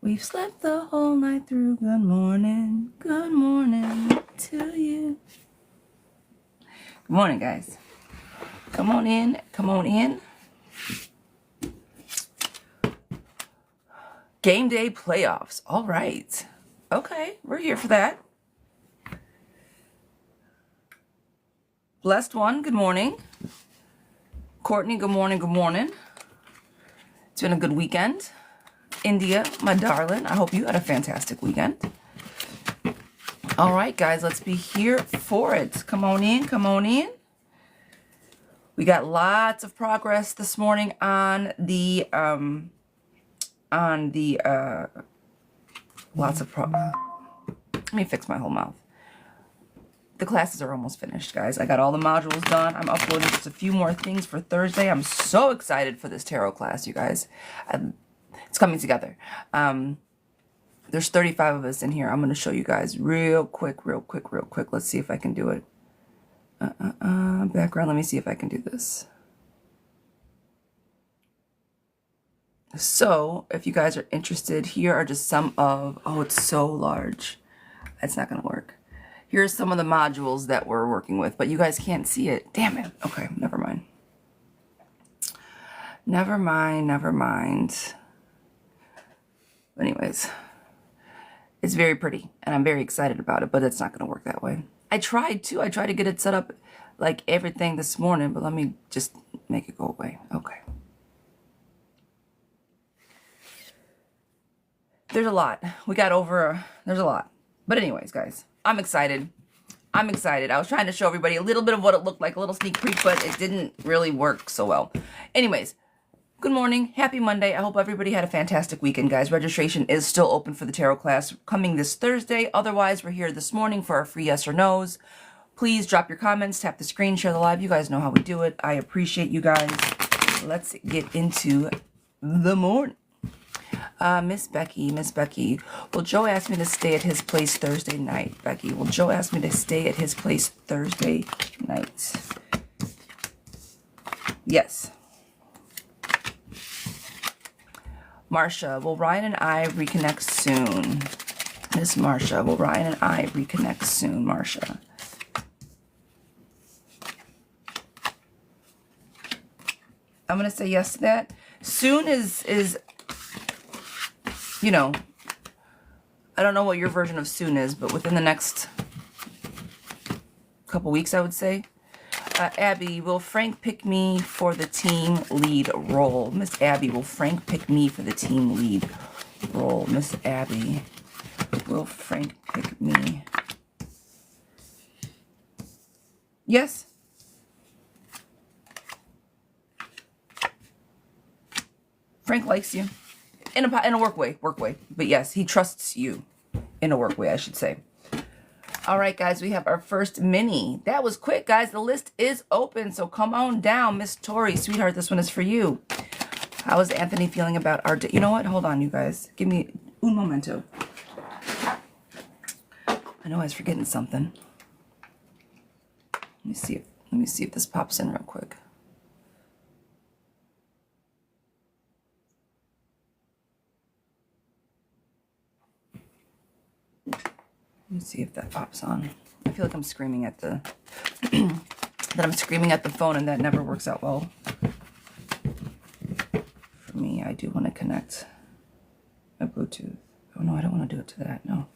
We've slept the whole night through. Good morning to you. Good morning, guys. Come on in, come on in. Game day playoffs. All right. Okay, we're here for that. Blessed one, good morning. Courtney, good morning, good morning. It's been a good weekend. India, my darling, I hope you had a fantastic weekend. All right, guys, let's be here for it. Come on in, come on in. We got lots of progress this morning on the let me fix my whole mouth. The classes are almost finished, guys. I got all the modules done. I'm uploading just a few more things for Thursday. I'm so excited for this tarot class, you guys. It's coming together. There's 35 of us in here. I'm going to show you guys real quick. Let's see if I can do it. Background. Let me see if I can do this. So, if you guys are interested, here are just some of... Oh, it's so large. It's not going to work. Here's some of the modules that we're working with, but you guys can't see it. Damn it. Okay, never mind. Never mind. Anyways, it's very pretty, and I'm very excited about it, but it's not going to work that way. I tried to get it set up like everything this morning, but let me just make it go away. Okay. There's a lot. There's a lot. But anyways, guys, I'm excited. I was trying to show everybody a little bit of what it looked like, a little sneak peek, but it didn't really work so well. Anyways, good morning. Happy Monday. I hope everybody had a fantastic weekend, guys. Registration is still open for the tarot class coming this Thursday. Otherwise, we're here this morning for our free yes or no's. Please drop your comments, tap the screen, share the live. You guys know how we do it. I appreciate you guys. Let's get into the morning. Miss Becky. Well, Joe asked me to stay at his place Thursday night. Becky, well, Joe asked me to stay at his place Thursday night. Yes. Marcia, will Ryan and I reconnect soon? Miss Marcia, will Ryan and I reconnect soon? Marcia. I'm going to say yes to that. Soon is you know, I don't know what your version of soon is, but within the next couple weeks, I would say. Abby, will Frank pick me for the team lead role? Miss Abby, will Frank pick me for the team lead role? Miss Abby, will Frank pick me? Yes. Frank likes you. In a work way. But yes, he trusts you. In a work way, I should say. All right, guys, we have our first mini. That was quick, guys. The list is open, so come on down. Miss Tori, sweetheart, this one is for you. How is Anthony feeling about our... You know what? Hold on, you guys. Give me un momento. I know I was forgetting something. Let me see if this pops in real quick. Let me see if that pops on. I feel like I'm screaming at the phone, and that never works out well. For me, I do want to connect my Bluetooth. Oh no, I don't want to do it to that. No.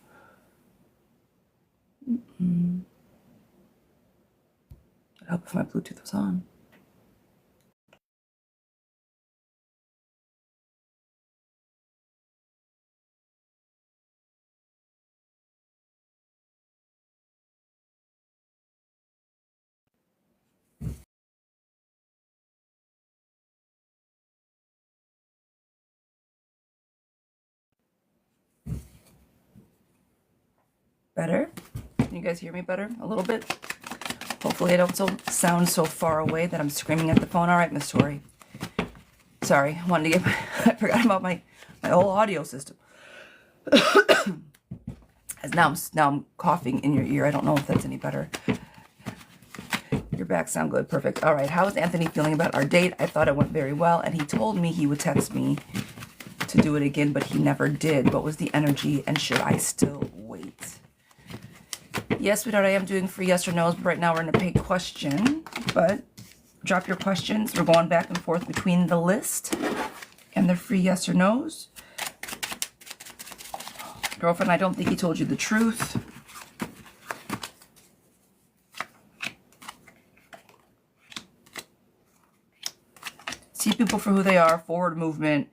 I'd help if my Bluetooth was on. Better? Can you guys hear me better? A little bit? Hopefully I don't sound so far away that I'm screaming at the phone. All right, Miss Tori. Sorry, I wanted to get I forgot about my whole audio system. As now I'm coughing in your ear. I don't know if that's any better. Your back sound good. Perfect. All right, how is Anthony feeling about our date? I thought it went very well, and he told me he would text me to do it again, but he never did. What was the energy, and should I still wait? Yes, sweetheart, I am doing free yes or no's, but right now we're in a paid question. But drop your questions. We're going back and forth between the list and the free yes or no's. Girlfriend, I don't think he told you the truth. See people for who they are, forward movement,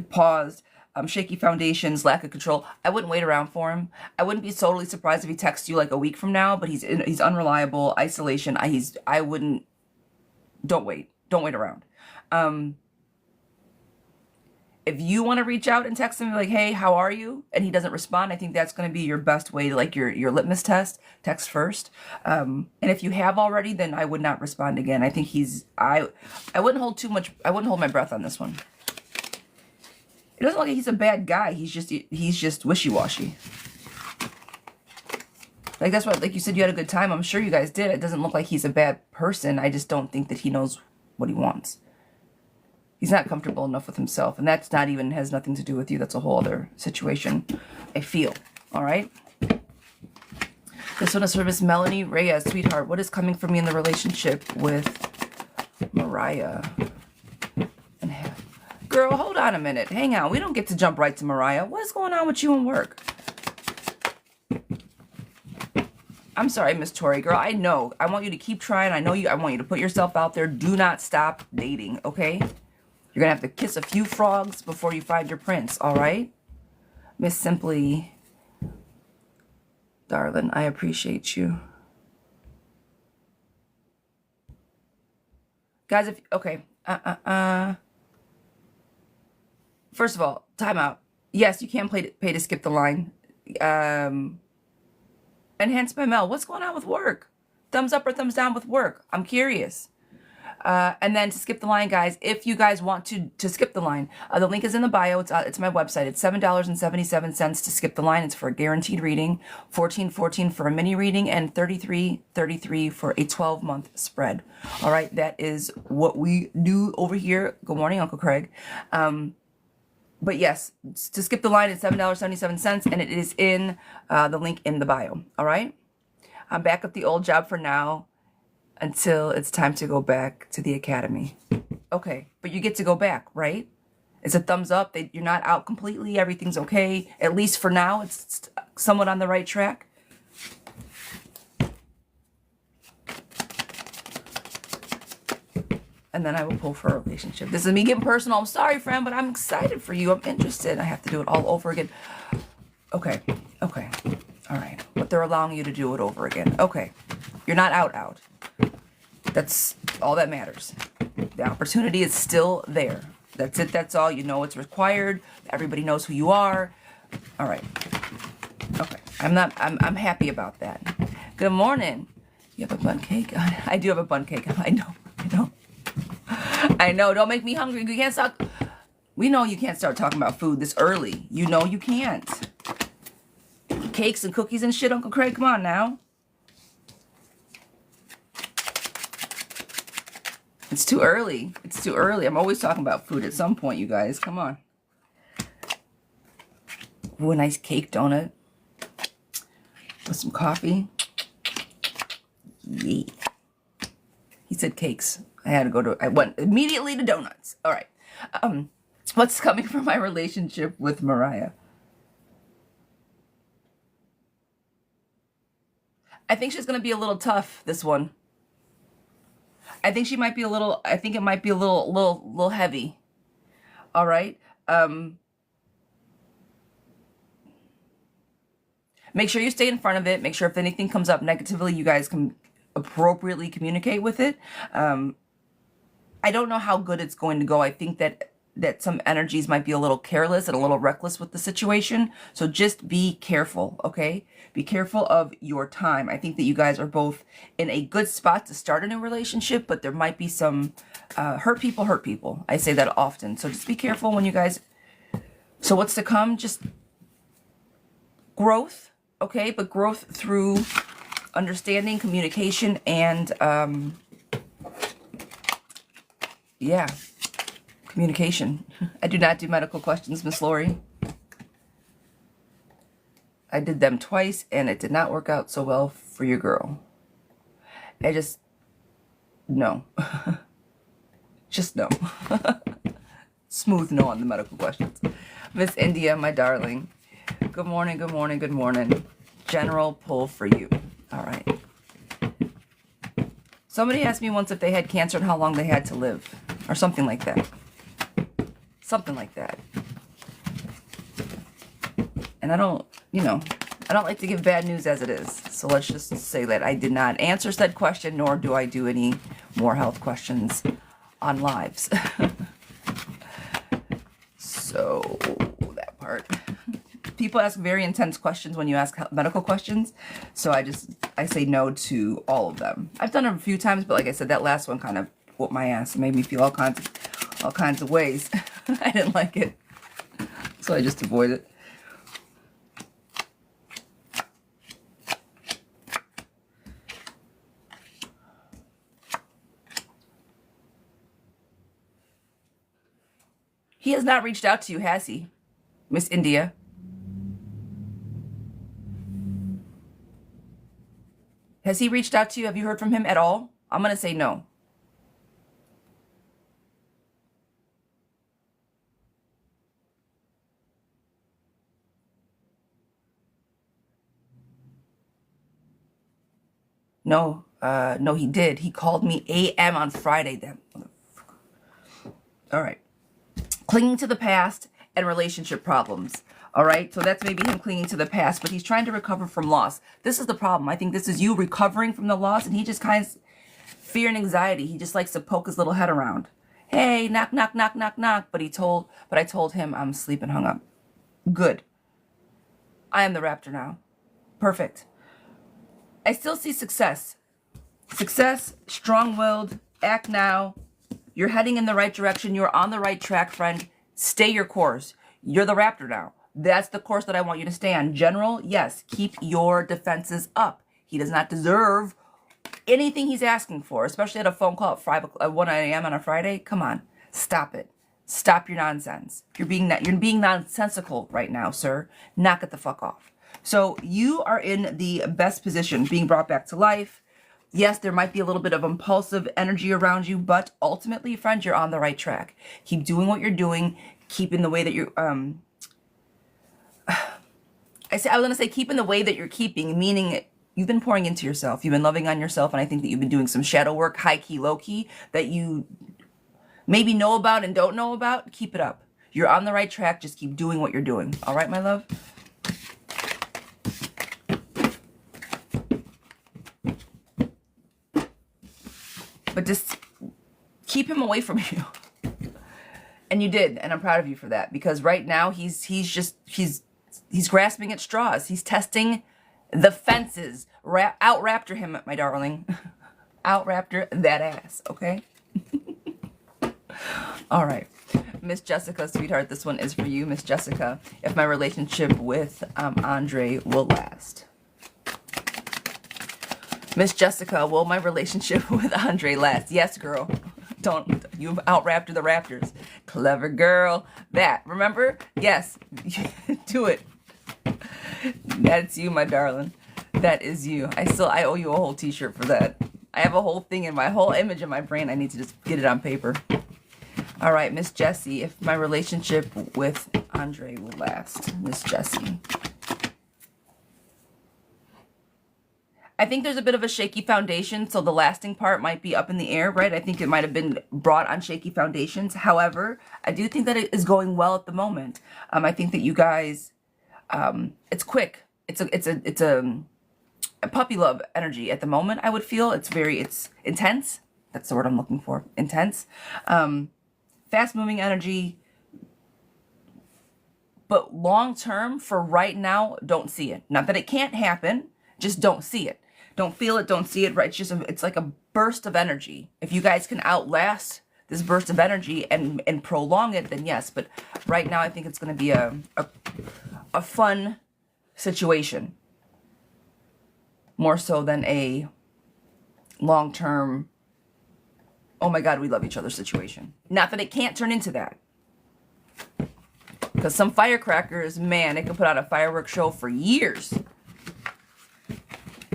paused, shaky foundations, lack of control. I wouldn't wait around for him. I wouldn't be totally surprised if he texts you like a week from now, but he's unreliable, isolation. I wouldn't, don't wait around. If you want to reach out and text him like, hey, how are you? And he doesn't respond, I think that's going to be your best way to, like, your litmus test. Text first. And if you have already, then I would not respond again. I think I wouldn't hold too much. I wouldn't hold my breath on this one. It doesn't look like he's a bad guy. He's just wishy-washy. Like, that's what, like you said, you had a good time. I'm sure you guys did. It doesn't look like he's a bad person. I just don't think that he knows what he wants. He's not comfortable enough with himself. And that's not even, has nothing to do with you. That's a whole other situation, I feel. All right? This one is for Miss Melanie Reyes. Sweetheart, what is coming for me in the relationship with Mariah? And girl, hold on a minute. Hang on. We don't get to jump right to Mariah. What is going on with you and work? I'm sorry, Miss Tori. Girl, I know. I want you to keep trying. I want you to put yourself out there. Do not stop dating, okay? You're going to have to kiss a few frogs before you find your prince, all right? Miss Simply, darling, I appreciate you. Guys, okay. First of all, time out. Yes, you can pay to skip the line. Enhanced by Mel, what's going on with work? Thumbs up or thumbs down with work? I'm curious. And then to skip the line, guys, if you guys want to skip the line, the link is in the bio. It's my website. It's $7.77 to skip the line. It's for a guaranteed reading, $14.14 for a mini reading, and $33.33 for a 12-month spread. All right, that is what we do over here. Good morning, Uncle Craig. But yes, to skip the line, it's $7.77, and it is in the link in the bio. All right, I'm back at the old job for now, until it's time to go back to the academy. Okay, but you get to go back, right? It's a thumbs up. You're not out completely. Everything's okay. At least for now, it's somewhat on the right track. And then I will pull for a relationship. This is me getting personal. I'm sorry, friend, but I'm excited for you. I'm interested. I have to do it all over again. Okay. All right. But they're allowing you to do it over again. Okay. You're not out. That's all that matters. The opportunity is still there. That's it. That's all. You know it's required. Everybody knows who you are. All right. Okay. I'm happy about that. Good morning. You have a bun cake? I do have a bun cake. I know. Don't make me hungry. You can't start. We know you can't start talking about food this early. You know you can't. Cakes and cookies and shit, Uncle Craig. Come on now. It's too early. I'm always talking about food at some point, you guys. Come on. Ooh, a nice cake donut. With some coffee. Yeah. He said cakes. I went immediately to donuts. All right. What's coming from my relationship with Mariah? I think she's going to be a little tough, this one. I think it might be a little heavy. All right. Make sure you stay in front of it. Make sure if anything comes up negatively, you guys can appropriately communicate with it. I don't know how good it's going to go. I think that some energies might be a little careless and a little reckless with the situation. So just be careful, okay? Be careful of your time. I think that you guys are both in a good spot to start a new relationship, but there might be some hurt people. I say that often. So just be careful when you guys... So what's to come? Just growth, okay? But growth through understanding, communication, and... yeah. Communication. I do not do medical questions, Miss Lori. I did them twice and it did not work out so well for your girl. I just, no. Just no. Smooth no on the medical questions. Miss India, my darling. Good morning, good morning, good morning. General pull for you. All right. Somebody asked me once if they had cancer and how long they had to live. Or something like that. Something like that. And I don't, you know, I don't like to give bad news as it is. So let's just say that I did not answer said question, nor do I do any more health questions on lives. So that part. People ask very intense questions when you ask medical questions. So I say no to all of them. I've done it a few times, but like I said, that last one kind of whooped my ass and made me feel all kinds of ways. I didn't like it. So I just avoid it. He has not reached out to you, has he, Miss India? Has he reached out to you? Have you heard from him at all? I'm going to say no. No, no, he did. He called me AM on Friday then. All right. Clinging to the past and relationship problems. All right. So that's maybe him clinging to the past, but he's trying to recover from loss. This is the problem. I think this is you recovering from the loss, and he just kind of fear and anxiety. He just likes to poke his little head around. Hey, knock, knock, knock, knock, knock. But I told him I'm asleep and hung up. Good. I am the raptor now. Perfect. I still see success. Success, strong-willed, act now. You're heading in the right direction. You're on the right track, friend. Stay your course. You're the raptor now. That's the course that I want you to stay on. General, yes, keep your defenses up. He does not deserve anything he's asking for, especially at a phone call at 1 a.m. on a Friday. Come on, stop it. Stop your nonsense. You're being nonsensical right now, sir. Knock it the fuck off. So you are in the best position, being brought back to life. Yes, there might be a little bit of impulsive energy around you, but ultimately, friend, you're on the right track. Keep doing what you're doing. Keep in the way that you're, I was going to say keep in the way that you're keeping, meaning you've been pouring into yourself. You've been loving on yourself, and I think that you've been doing some shadow work, high key, low key, that you maybe know about and don't know about. Keep it up. You're on the right track. Just keep doing what you're doing. All right, my love? But just keep him away from you. And you did, and I'm proud of you for that, because right now he's grasping at straws. He's testing the fences. Out raptor him, my darling. Out raptor that ass, okay? All right. Miss Jessica, sweetheart, this one is for you. Miss Jessica, if my relationship with Andre will last. Miss Jessica, will my relationship with Andre last? Yes, girl. You've out-raptored the Raptors. Clever girl. That, remember? Yes. Do it. That's you, my darling. That is you. I owe you a whole t-shirt for that. I have a whole thing in my whole image in my brain. I need to just get it on paper. All right, Miss Jessie, if my relationship with Andre will last. Miss Jessie. I think there's a bit of a shaky foundation, so the lasting part might be up in the air, right? I think it might have been brought on shaky foundations. However, I do think that it is going well at the moment. I think that you guys, it's quick. It's a puppy love energy at the moment. I would feel it's intense. That's the word I'm looking for. Intense, fast moving energy. But long term, for right now, don't see it. Not that it can't happen. Just don't see it. Don't feel it, don't see it, right? It's like a burst of energy. If you guys can outlast this burst of energy and prolong it, then yes. But right now, I think it's going to be a fun situation. More so than a long-term oh my God, we love each other situation. Not that it can't turn into that. Because some firecrackers, man, they can put on a fireworks show for years.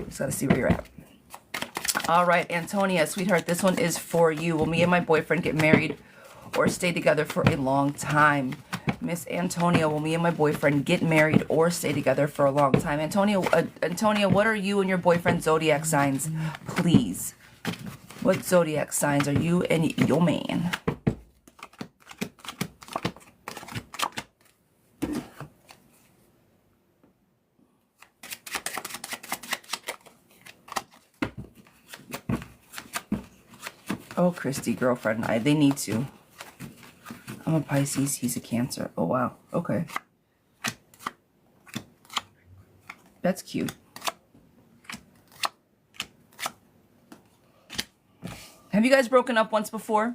Just gotta see where you're at. All right, Antonia, sweetheart, this one is for you. Will me and my boyfriend get married or stay together for a long time? Miss Antonia, will me and my boyfriend get married or stay together for a long time? Antonia, what are you and your boyfriend's zodiac signs, please? What zodiac signs are you and your man? Oh, Christy, girlfriend, they need to. I'm a Pisces, he's a Cancer. Oh, wow. Okay. That's cute. Have you guys broken up once before?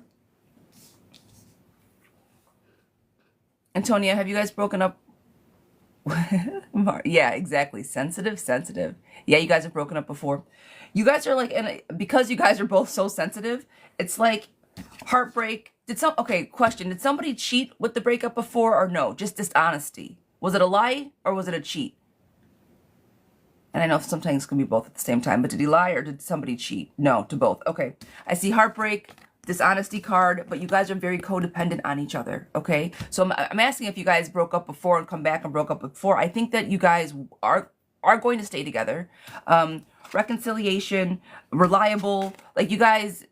Antonia, have you guys broken up? Yeah, exactly. Sensitive. Yeah, you guys have broken up before. You guys are like, because you guys are both so sensitive, it's like heartbreak. Question. Did somebody cheat with the breakup before or no? Just dishonesty. Was it a lie or was it a cheat? And I know sometimes it can be both at the same time, but did he lie or did somebody cheat? No, to both. Okay. I see heartbreak, dishonesty card, but you guys are very codependent on each other, okay? So I'm asking if you guys broke up before and come back and broke up before. I think that you guys are going to stay together. Reconciliation, reliable, like you guys,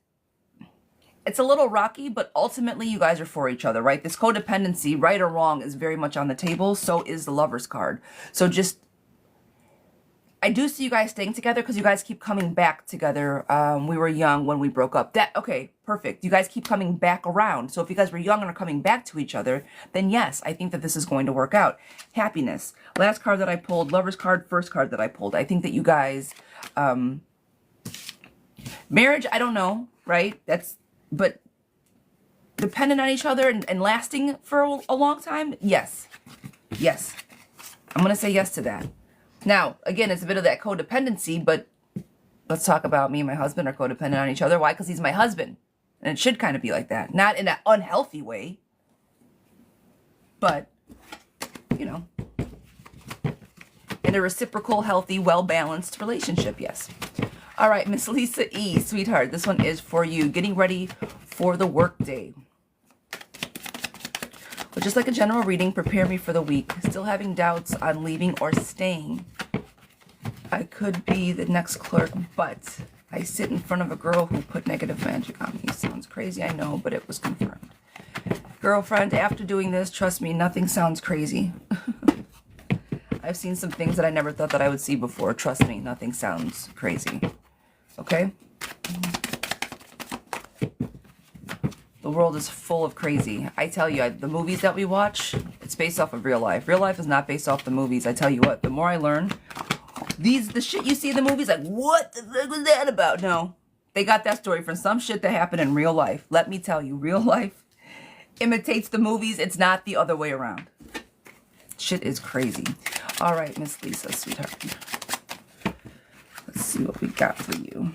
it's a little rocky, but ultimately you guys are for each other, right? This codependency, right or wrong, is very much on the table. So is the Lover's card. So just, I do see you guys staying together because you guys keep coming back together. We were young when we broke up. Okay, perfect. You guys keep coming back around. So if you guys were young and are coming back to each other, then yes, I think that this is going to work out. Happiness. Last card that I pulled, Lover's card, first card that I pulled. I think that you guys, marriage, I don't know, right? But dependent on each other and lasting for a long time, yes. Yes. I'm going to say yes to that. Now, again, it's a bit of that codependency, but let's talk about me and my husband are codependent on each other. Why? Because he's my husband. And it should kind of be like that. Not in an unhealthy way, but, you know, in a reciprocal, healthy, well-balanced relationship, yes. All right, Miss Lisa E., sweetheart, this one is for you. Getting ready for the work day. But just like a general reading, prepare me for the week. Still having doubts on leaving or staying. I could be the next clerk, but I sit in front of a girl who put negative magic on me. Sounds crazy, I know, but it was confirmed. Girlfriend, after doing this, trust me, nothing sounds crazy. I've seen some things that I never thought that I would see before. Trust me, nothing sounds crazy. Okay? The world is full of crazy. I tell you, the movies that we watch, it's based off of real life. Real life is not based off the movies. I tell you what, the more I learn, the shit you see in the movies, like, what the fuck was that about? No, they got that story from some shit that happened in real life. Let me tell you, real life imitates the movies. It's not the other way around. Shit is crazy. All right, Miss Lisa, sweetheart. Let's see what we got for you.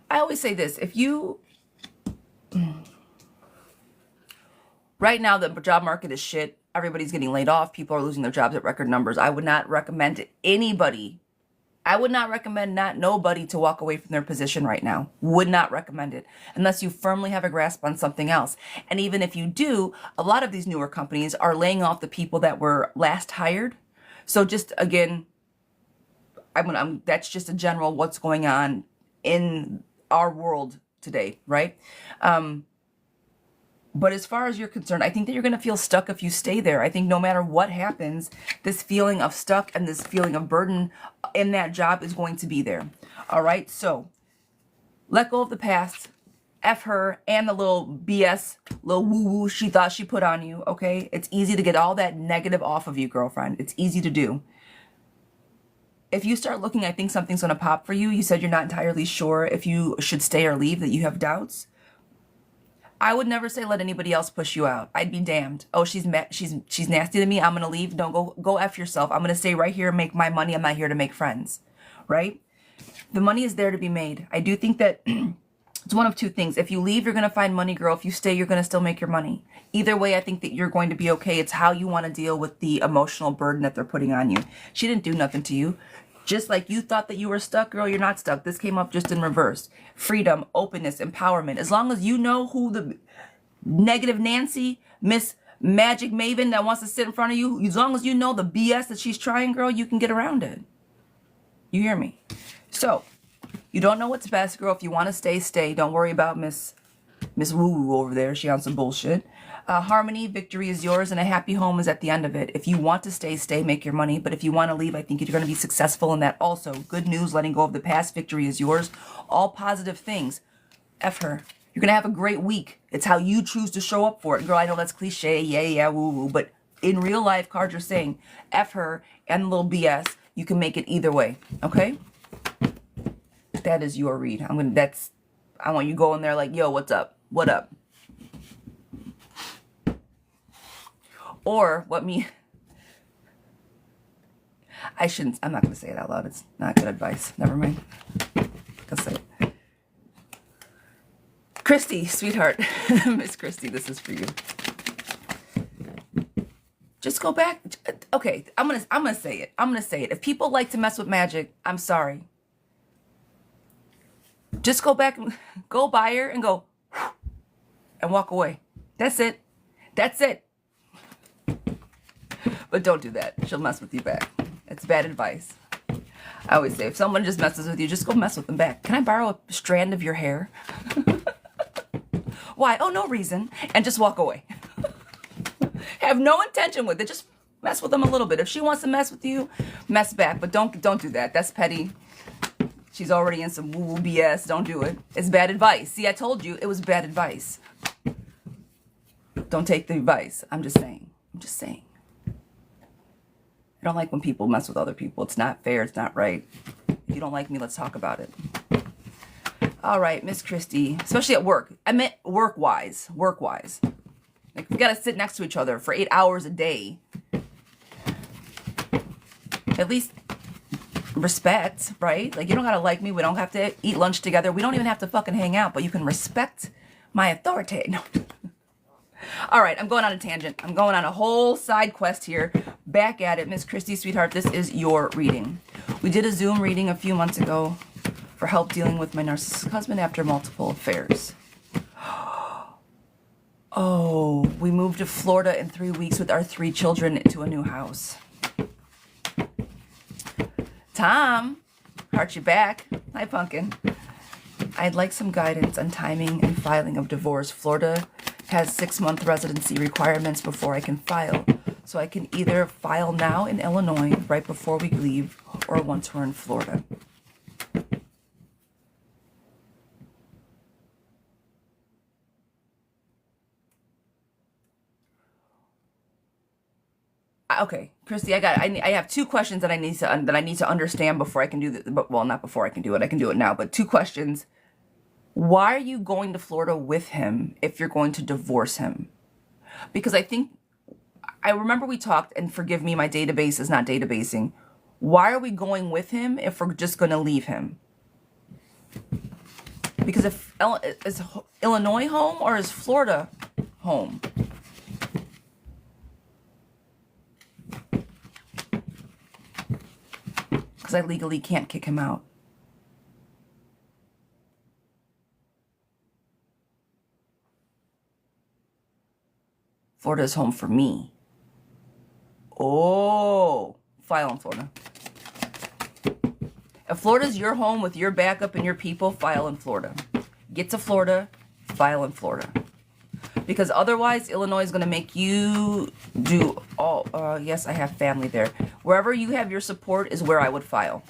I always say this, if you, right now the job market is shit. Everybody's getting laid off. People are losing their jobs at record numbers. I would not recommend anybody, I would not recommend nobody to walk away from their position right now. Would not recommend it unless you firmly have a grasp on something else. And even if you do, a lot of these newer companies are laying off the people that were last hired. So just again, that's just a general what's going on in our world today, right? But as far as you're concerned, I think that you're going to feel stuck if you stay there. I think no matter what happens, this feeling of stuck and this feeling of burden in that job is going to be there. All right? So let go of the past. F her and the little BS, little woo-woo she thought she put on you, okay? It's easy to get all that negative off of you, girlfriend. It's easy to do. If you start looking, I think something's going to pop for you. You said you're not entirely sure if you should stay or leave, that you have doubts. I would never say let anybody else push you out. I'd be damned. Oh, she's nasty to me. I'm going to leave. No, go F yourself. I'm going to stay right here and make my money. I'm not here to make friends. right? The money is there to be made. I do think that it's one of two things. If you leave, you're going to find money, girl. If you stay, you're going to still make your money. Either way, I think that you're going to be okay. It's how you want to deal with the emotional burden that they're putting on you. She didn't do nothing to you. Just like you thought that you were stuck, girl, you're not stuck. This came up just in reverse. Freedom, openness, empowerment. As long as you know who the negative Nancy, Miss Magic Maven that wants to sit in front of you, as long as you know the BS that she's trying, girl, you can get around it. You hear me? So, you don't know what's best, girl. If you want to stay, stay. Don't worry about Miss Woo Woo over there. She on some bullshit. Harmony, victory is yours, and a happy home is at the end of it. If you want to stay, stay, make your money. But if you want to leave, I think you're going to be successful in that also. Good news, letting go of the past, victory is yours. All positive things. F her. You're going to have a great week. It's how you choose to show up for it. Girl, I know that's cliche, yeah, woo woo. But in real life, cards are saying F her and a little BS. You can make it either way, okay? That is your read. I want you to go in there like, yo, what's up? What up? Or I'm not going to say it out loud. It's not good advice. Never mind. I'll say it. Christy, sweetheart. Miss Christy, this is for you. Just go back. Okay, I'm gonna say it. I'm gonna say it. If people like to mess with magic, I'm sorry. Just go back, go by her and go and walk away. That's it. That's it. But don't do that. She'll mess with you back. It's bad advice. I always say, if someone just messes with you, just go mess with them back. Can I borrow a strand of your hair? Why? Oh, no reason. And just walk away. Have no intention with it. Just mess with them a little bit. If she wants to mess with you, mess back. But don't do that. That's petty. She's already in some woo-woo BS. Don't do it. It's bad advice. See, I told you it was bad advice. Don't take the advice. I'm just saying. I don't like when people mess with other people. It's not fair. It's not right. If you don't like me, let's talk about it. All right, Miss Christie, especially at work. I meant work-wise. Like, we got to sit next to each other for 8 hours a day. At least respect, right? Like, you don't got to like me. We don't have to eat lunch together. We don't even have to fucking hang out, but you can respect my authority. No. All right, I'm going on a tangent. I'm going on a whole side quest here. Back at it, Miss Christie, sweetheart, this is your reading. We did a Zoom reading a few months ago for help dealing with my narcissistic husband after multiple affairs. Oh, we moved to Florida in 3 weeks with our 3 children to a new house. Tom, heart you back. Hi, Pumpkin. I'd like some guidance on timing and filing of divorce. Florida has 6-month residency requirements before I can file. So I can either file now in Illinois right before we leave or once we're in Florida. Okay, Christy, I have 2 questions that I need to understand before I can do this. Well, not before I can do it. I can do it now. But 2 questions. Why are you going to Florida with him if you're going to divorce him? Because I remember we talked, and forgive me, my database is not databasing. Why are we going with him if we're just going to leave him? Because is Illinois home or is Florida home? Because I legally can't kick him out. Florida is home for me. Oh, file in Florida. If Florida's your home with your backup and your people, file in Florida. Get to Florida, file in Florida. Because otherwise, Illinois is going to make you do all... yes, I have family there. Wherever you have your support is where I would file.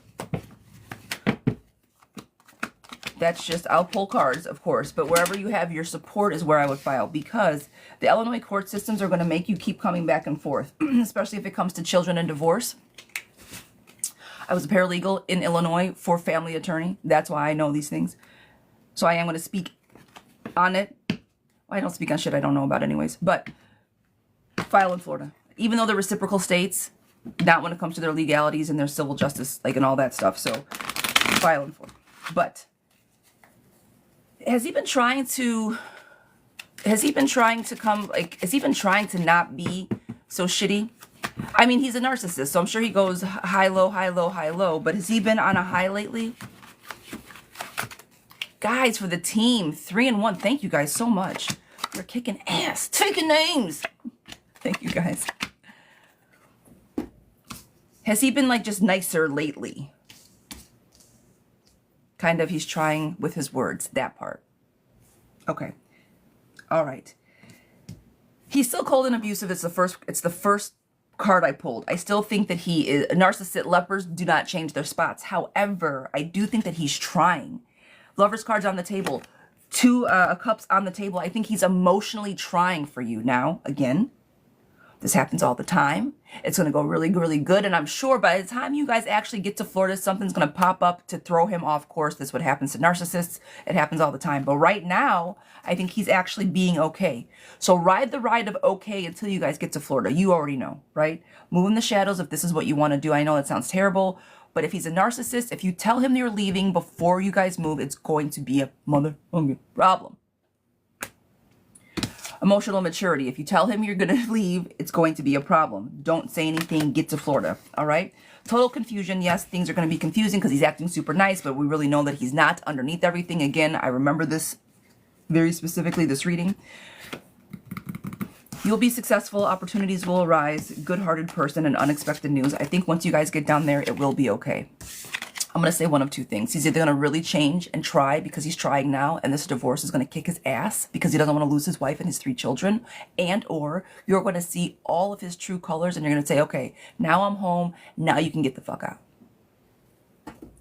That's just... I'll pull cards, of course. But wherever you have your support is where I would file. Because the Illinois court systems are going to make you keep coming back and forth. Especially if it comes to children and divorce. I was a paralegal in Illinois for family attorney. That's why I know these things. So I am going to speak on it. I don't speak on shit I don't know about anyways. But file in Florida. Even though they're reciprocal states, Not when it comes to their legalities and their civil justice, like, and all that stuff. So, filing for. But has he been trying to come, like, has he been trying to not be so shitty? I mean, he's a narcissist, so I'm sure he goes high, low, high, low, high, low. But has he been on a high lately? Guys, for the team, 3-1. Thank you guys so much. You're kicking ass. Taking names. Thank you guys. Has he been, like, just nicer lately? Kind of, he's trying with his words, that part. Okay. All right. He's still cold and abusive. It's the first card I pulled. I still think that he is a narcissist. Lepers do not change their spots. However, I do think that he's trying. Lover's cards on the table. 2 cups on the table. I think he's emotionally trying for you. Now, again, this happens all the time. It's going to go really, really good. And I'm sure by the time you guys actually get to Florida, something's going to pop up to throw him off course. That's what happens to narcissists. It happens all the time. But right now, I think he's actually being okay. So ride the ride of okay until you guys get to Florida. You already know, right? Move in the shadows if this is what you want to do. I know that sounds terrible. But if he's a narcissist, if you tell him you're leaving before you guys move, it's going to be a motherfucking problem. Emotional maturity. If you tell him you're going to leave, it's going to be a problem. Don't say anything. Get to Florida. All right? Total confusion. Yes, things are going to be confusing because he's acting super nice, but we really know that he's not underneath everything. Again, I remember this very specifically, this reading. You'll be successful. Opportunities will arise. Good-hearted person and unexpected news. I think once you guys get down there, it will be okay. I'm going to say one of 2 things. He's either going to really change and try because he's trying now, and this divorce is going to kick his ass because he doesn't want to lose his wife and his 3 children, and or you're going to see all of his true colors and you're going to say, okay, now I'm home. Now you can get the fuck out.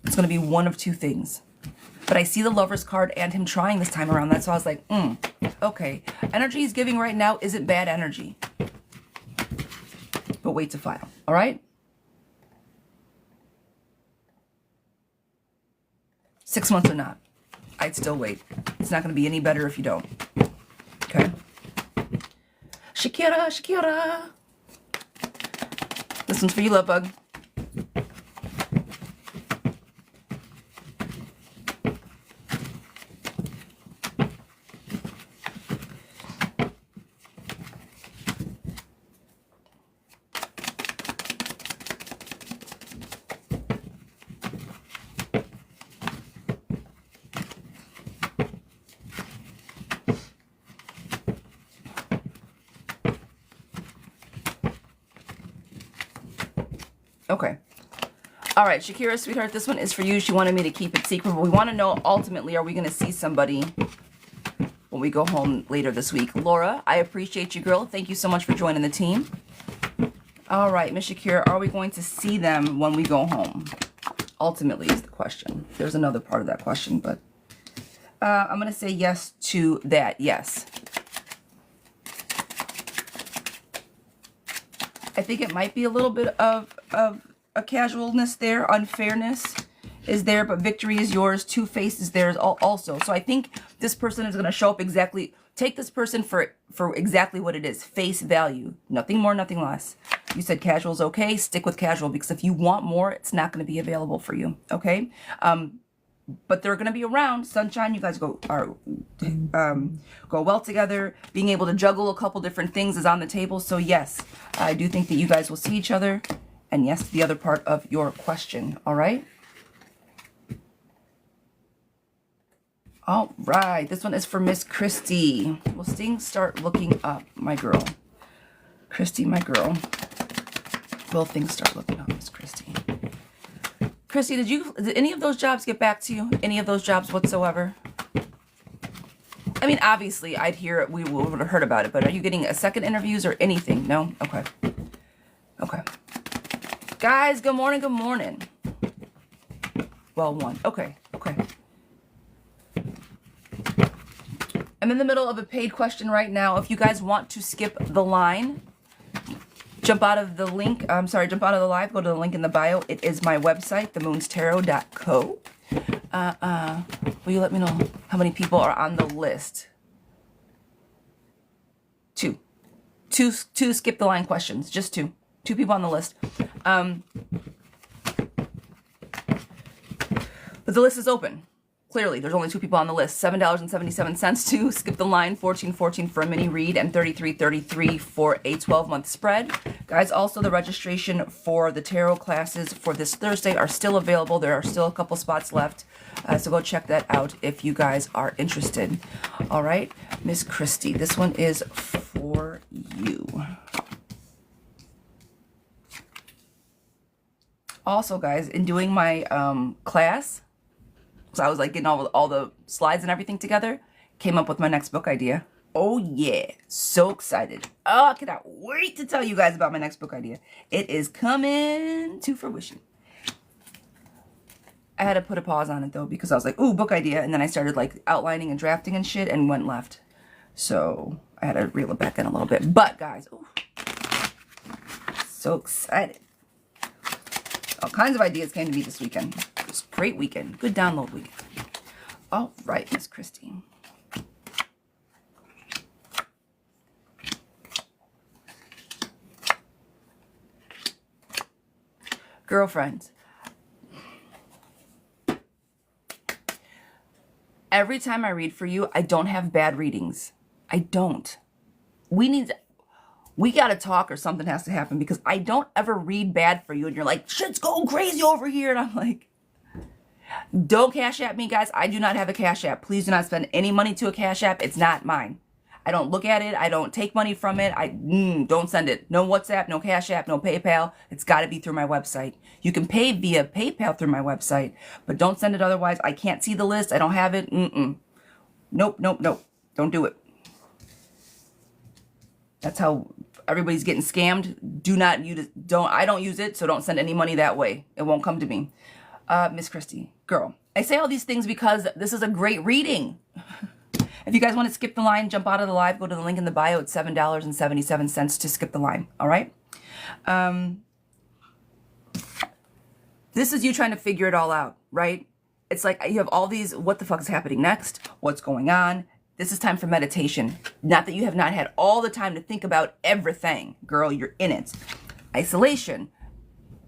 It's going to be one of 2 things. But I see the Lover's card and him trying this time around. That's why I was like, okay. Energy he's giving right now isn't bad energy. But wait to file. All right? 6 months or not, I'd still wait. It's not going to be any better if you don't. Okay? Shakira, Shakira. This one's for you, love bug. Okay. All right, Shakira, sweetheart, this one is for you. She wanted me to keep it secret, but we want to know, ultimately, are we going to see somebody when we go home later this week? Laura, I appreciate you, girl. Thank you so much for joining the team. All right, Miss Shakira, are we going to see them when we go home? Ultimately is the question. There's another part of that question, but I'm going to say yes to that. Yes. I think it might be a little bit of a casualness there, unfairness is there, but victory is yours. Two-Face is theirs also. So I think this person is going to show up exactly, take this person for exactly what it is, face value. Nothing more, nothing less. You said casual is okay, stick with casual, because if you want more, it's not going to be available for you, okay? But they're going to be around. Sunshine, you guys go well together. Being able to juggle a couple different things is on the table. So yes, I do think that you guys will see each other. And yes, the other part of your question. All right. All right. This one is for Miss Christy. Will things start looking up, my girl? Christy, my girl. Will things start looking up, Miss Christy? Christy, did any of those jobs get back to you? Any of those jobs whatsoever? I mean, obviously, we would have heard about it, but are you getting a second interviews or anything? No? Okay. Okay. Guys, good morning, good morning. Well, one. Okay, okay. I'm in the middle of a paid question right now. If you guys want to skip the line, jump out of the link, jump out of the live, go to the link in the bio. It is my website, themoonstarot.co. Will you let me know how many people are on the list? Two skip the line questions, just 2. 2 people on the list. But the list is open. Clearly, there's only 2 people on the list. $7.77 to skip the line, $14.14 for a mini read, and $33.33 for a 12-month spread. Guys, also the registration for the tarot classes for this Thursday are still available. There are still a couple spots left, so go check that out if you guys are interested. All right, Miss Christie, this one is for you. Also, guys, in doing my class, so I was like getting all the slides and everything together, came up with my next book idea. Oh yeah, so excited. Oh, I cannot wait to tell you guys about my next book idea. It is coming to fruition. I had to put a pause on it though, because I was like, ooh, book idea. And then I started like outlining and drafting and shit and went left. So I had to reel it back in a little bit. But guys, ooh, so excited. All kinds of ideas came to me this weekend. It was a great weekend. Good download weekend. All right, Miss Christie. Girlfriends. Every time I read for you, I don't have bad readings. I don't. We got to talk or something has to happen, because I don't ever read bad for you and you're like, shit's going crazy over here. And I'm like, don't Cash App me, guys. I do not have a Cash App. Please do not spend any money to a Cash App. It's not mine. I don't look at it. I don't take money from it. Don't send it. No WhatsApp, no Cash App, no PayPal. It's got to be through my website. You can pay via PayPal through my website, but don't send it otherwise. I can't see the list. I don't have it. Nope, nope, nope. Don't do it. That's how everybody's getting scammed. Do not use it. I don't use it, so don't send any money that way. It won't come to me. Miss Christie, girl, I say all these things because this is a great reading. If you guys want to skip the line, jump out of the live, go to the link in the bio. It's $7.77 to skip the line. All right. This is you trying to figure it all out, right? It's like you have all these, what the fuck is happening next? What's going on? This is time for meditation. Not that you have not had all the time to think about everything. Girl, you're in it. Isolation.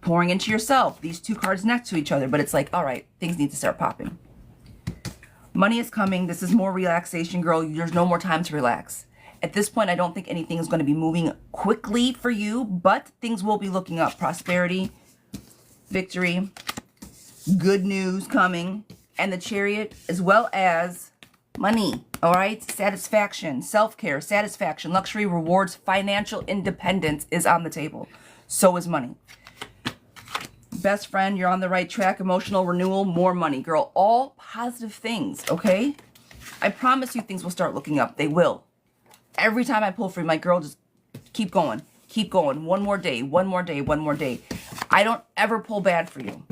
Pouring into yourself. These 2 cards next to each other. But it's like, all right, things need to start popping. Money is coming. This is more relaxation, girl. There's no more time to relax. At this point, I don't think anything is going to be moving quickly for you, but things will be looking up. Prosperity, victory, good news coming, and the Chariot, as well as money, all right? Satisfaction, self-care, satisfaction, luxury, rewards, financial independence is on the table. So is money. Best friend, you're on the right track. Emotional renewal, more money. Girl, all positive things, okay? I promise you things will start looking up. They will. Every time I pull for you, my girl, just keep going. Keep going. One more day, one more day, one more day. I don't ever pull bad for you.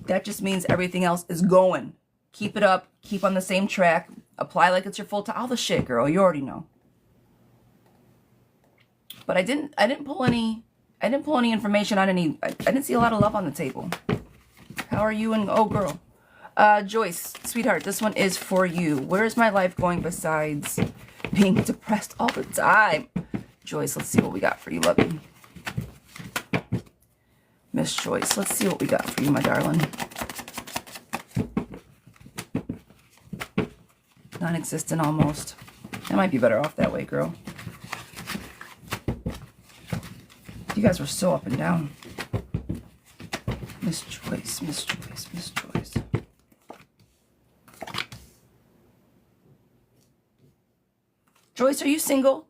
That just means everything else is going. Keep it up. Keep on the same track. Apply like it's your full time. All the shit, girl. You already know. But I didn't pull any information on any. I didn't see a lot of love on the table. How are you? And oh, girl, Joyce, sweetheart, this one is for you. Where is my life going besides being depressed all the time? Joyce, let's see what we got for you, lovey. Miss Joyce, let's see what we got for you, my darling. Non-existent almost. I might be better off that way, girl. You guys were so up and down. Miss Joyce, Miss Joyce, Miss Joyce. Joyce, are you single?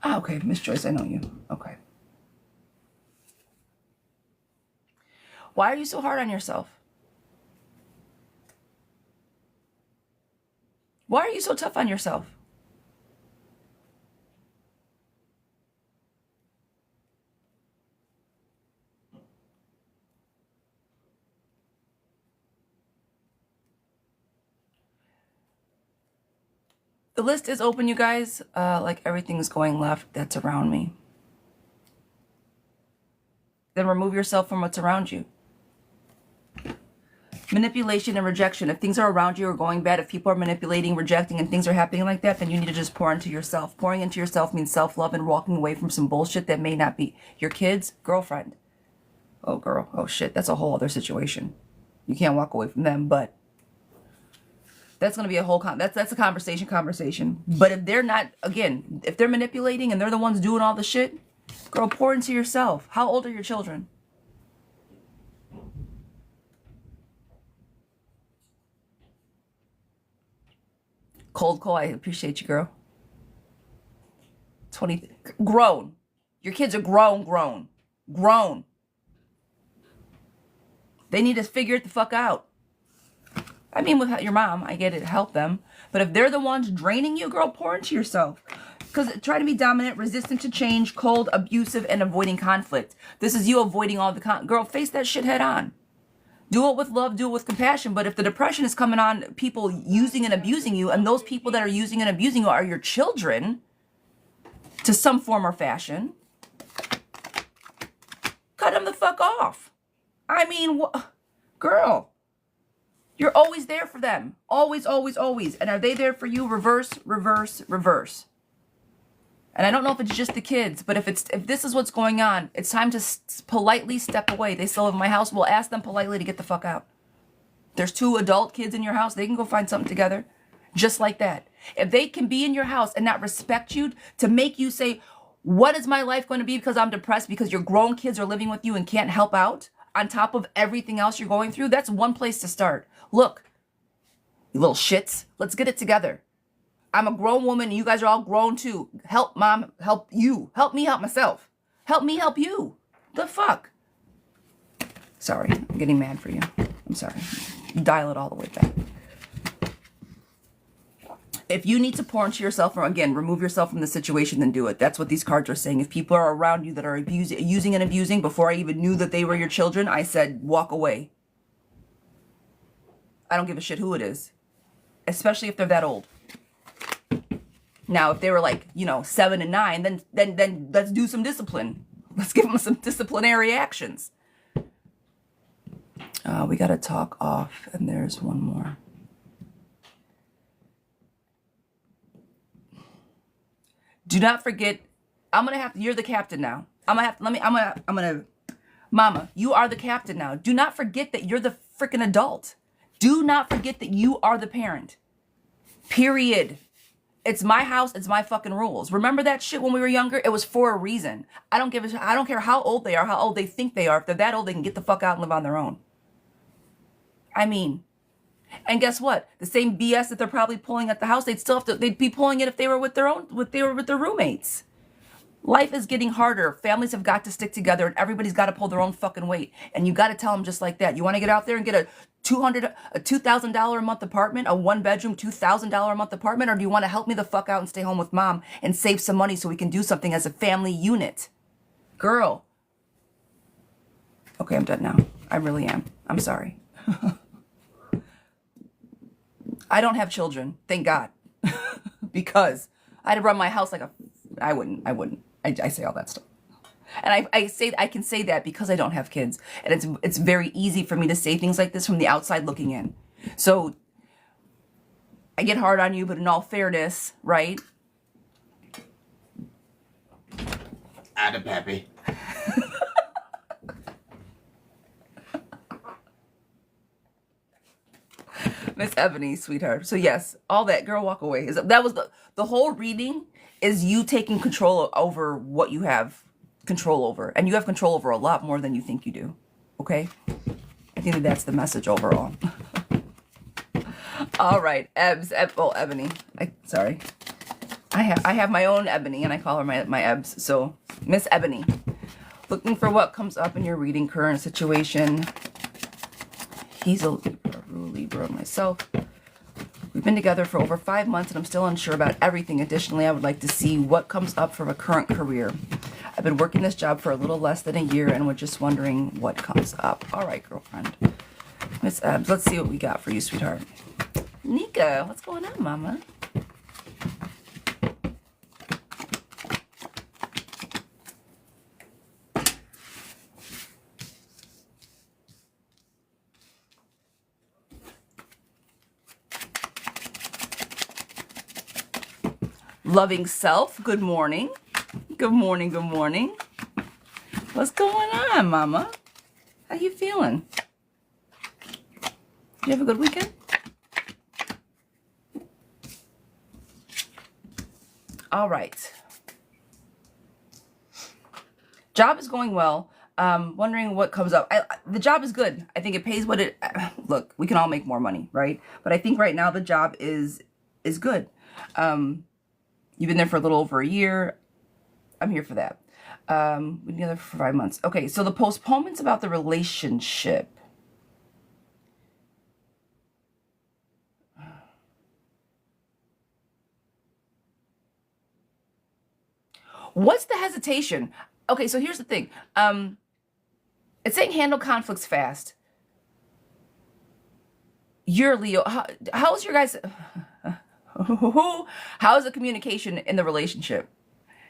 Ah, okay, Miss Joyce, I know you. Okay. Why are you so hard on yourself? Why are you so tough on yourself? The list is open, you guys. Like everything's going left that's around me. Then remove yourself from what's around you. Manipulation and rejection. If things are around you are going bad, if people are manipulating, rejecting, and things are happening like that, then you need to just pour into yourself. Pouring into yourself means self-love and walking away from some bullshit that may not be your kids, girlfriend. Oh, girl. Oh, shit. That's a whole other situation. You can't walk away from them, but that's going to be a whole that's a conversation. But if they're not, again, if they're manipulating and they're the ones doing all the shit, girl, pour into yourself. How old are your children? Cold call. I appreciate you, girl. 20. Grown. Your kids are grown. They need to figure it the fuck out. I mean, with your mom, I get it, help them. But if they're the ones draining you, girl, pour into yourself. Because try to be dominant, resistant to change, cold, abusive, and avoiding conflict. This is you avoiding all the girl, face that shit head on. Do it with love, do it with compassion. But if the depression is coming on people using and abusing you, and those people that are using and abusing you are your children, to some form or fashion, cut them the fuck off. I mean, girl, you're always there for them. Always, always, always. And are they there for you? Reverse, reverse, reverse. And I don't know if it's just the kids, but if this is what's going on, it's time to politely step away. They still live in my house. We'll ask them politely to get the fuck out. There's 2 adult kids in your house. They can go find something together. Just like that. If they can be in your house and not respect you, to make you say, what is my life going to be because I'm depressed because your grown kids are living with you and can't help out on top of everything else you're going through, that's one place to start. Look, you little shits, let's get it together. I'm a grown woman and you guys are all grown too. Help mom, help you. Help me help myself. Help me help you. The fuck? Sorry, I'm getting mad for you. I'm sorry. Dial it all the way back. If you need to pour into yourself, or again, remove yourself from the situation, then do it. That's what these cards are saying. If people are around you that are using and abusing, before I even knew that they were your children, I said, walk away. I don't give a shit who it is, especially if they're that old. Now, if they were like, 7 and 9, then let's do some discipline. Let's give them some disciplinary actions. We got to talk off, and there's one more. Do not forget, you're the captain now. Mama, you are the captain now. Do not forget that you're the freaking adult. Do not forget that you are the parent. Period. It's my house. It's my fucking rules. Remember that shit when we were younger? It was for a reason. I don't care how old they are, how old they think they are. If they're that old, they can get the fuck out and live on their own. I mean, and guess what? The same BS that they're probably pulling at the house, they'd be pulling it if they were with their roommates. Life is getting harder. Families have got to stick together and everybody's got to pull their own fucking weight. And you got to tell them just like that. You want to get out there and get a $2,000 a month apartment, a 1-bedroom, $2,000 a month apartment, or do you want to help me the fuck out and stay home with mom and save some money so we can do something as a family unit? Girl. Okay, I'm done now. I really am. I'm sorry. I don't have children, thank God, because I'd run my house like I wouldn't. I say all that stuff. And I can say that because I don't have kids. And it's very easy for me to say things like this from the outside looking in. So I get hard on you, but in all fairness, right? Atta Pappy. Miss Ebony, sweetheart. So yes, all that, girl, walk away. That was the whole reading is you taking control over what you have control over. And you have control over a lot more than you think you do. Okay? I think that's the message overall. All right, Ebony. Sorry. I have my own Ebony and I call her my Ebs. So Miss Ebony, looking for what comes up in your reading, current situation. He's a Libra myself. We've been together for over 5 months and I'm still unsure about everything. Additionally, I would like to see what comes up from a current career. I've been working this job for a little less than a year and we're just wondering what comes up. All right, girlfriend. Miss Ebs, let's see what we got for you, sweetheart. Nika, what's going on, mama? Loving self, good morning. Good morning, good morning. What's going on, mama? How you feeling? You have a good weekend? All right. Job is going well. Wondering what comes up. The job is good. I think it pays what it... Look, we can all make more money, right? But I think right now the job is good. You've been there for a little over a year. I'm here for that. We've been together for 5 months. Okay, so the postponement's about the relationship. What's the hesitation? Okay, so here's the thing. It's saying handle conflicts fast. You're Leo. How's your guys... How's the communication in the relationship?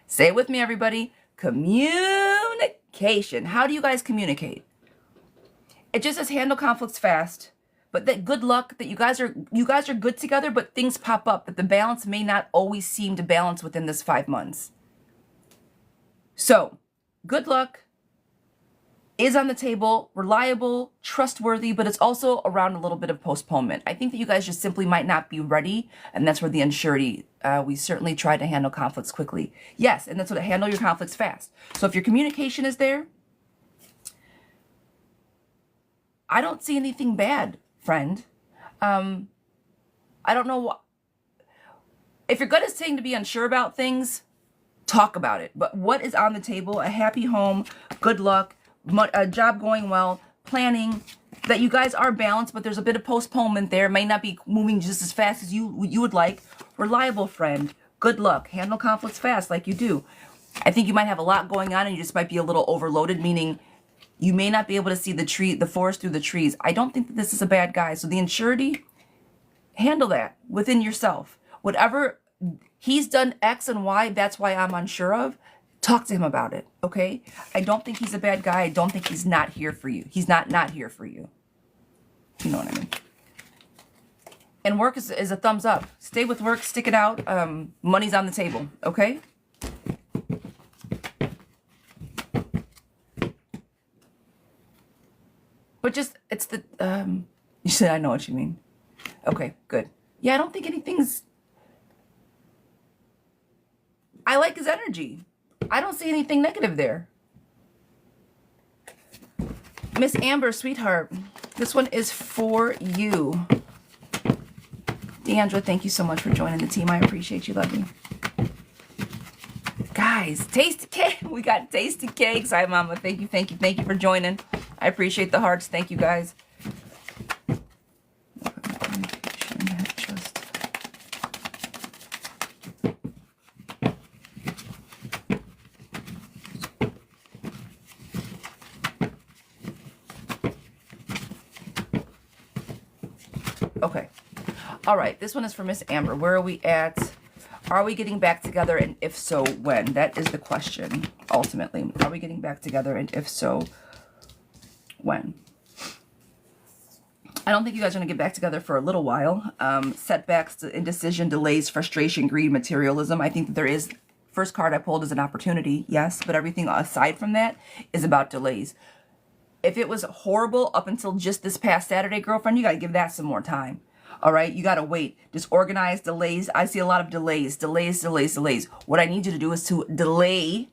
Say it with me, everybody. Communication. How do you guys communicate? It just says handle conflicts fast. But that good luck, that you guys are good together, but things pop up, that the balance may not always seem to balance within this 5 months. So, good luck is on the table, reliable, trustworthy, but it's also around a little bit of postponement. I think that you guys just simply might not be ready, and that's where the unsurety, we certainly try to handle conflicts quickly. Yes, and that's what handle your conflicts fast. So if your communication is there, I don't see anything bad, friend. I don't know if you're good at saying to be unsure about things, talk about it. But what is on the table? A happy home, good luck, a job going well, planning, that you guys are balanced, but there's a bit of postponement there. It may not be moving just as fast as you would like. Reliable friend, good luck, handle conflicts fast like you do. I think you might have a lot going on and you just might be a little overloaded, meaning you may not be able to see the forest through the trees. I don't think that this is a bad guy. So the insurity, handle that within yourself. Whatever he's done X and Y, that's why I'm unsure of. Talk to him about it, okay? I don't think he's a bad guy. I don't think he's not here for you. He's not here for you. You know what I mean? And work is a thumbs up. Stay with work, stick it out. Money's on the table, okay? But just, it's the, you said I know what you mean. Okay, good. Yeah, I don't think anything's, I like his energy. I don't see anything negative there. Miss Amber, sweetheart, this one is for you. Deandra, thank you so much for joining the team. I appreciate you, love you. Guys, tasty cake. We got tasty cakes. Hi, Mama. Thank you, thank you, thank you for joining. I appreciate the hearts. Thank you, guys. Okay. All right. This one is for Miss Amber. Where are we at? Are we getting back together? And if so, when? That is the question, ultimately. Are we getting back together? And if so, when? I don't think you guys are going to get back together for a little while. Setbacks, indecision, delays, frustration, greed, materialism. I think that there is... First card I pulled is an opportunity, yes. But everything aside from that is about delays. If it was horrible up until just this past Saturday, girlfriend, you got to give that some more time. All right? You got to wait. Disorganized, delays. I see a lot of delays. What I need you to do is to delay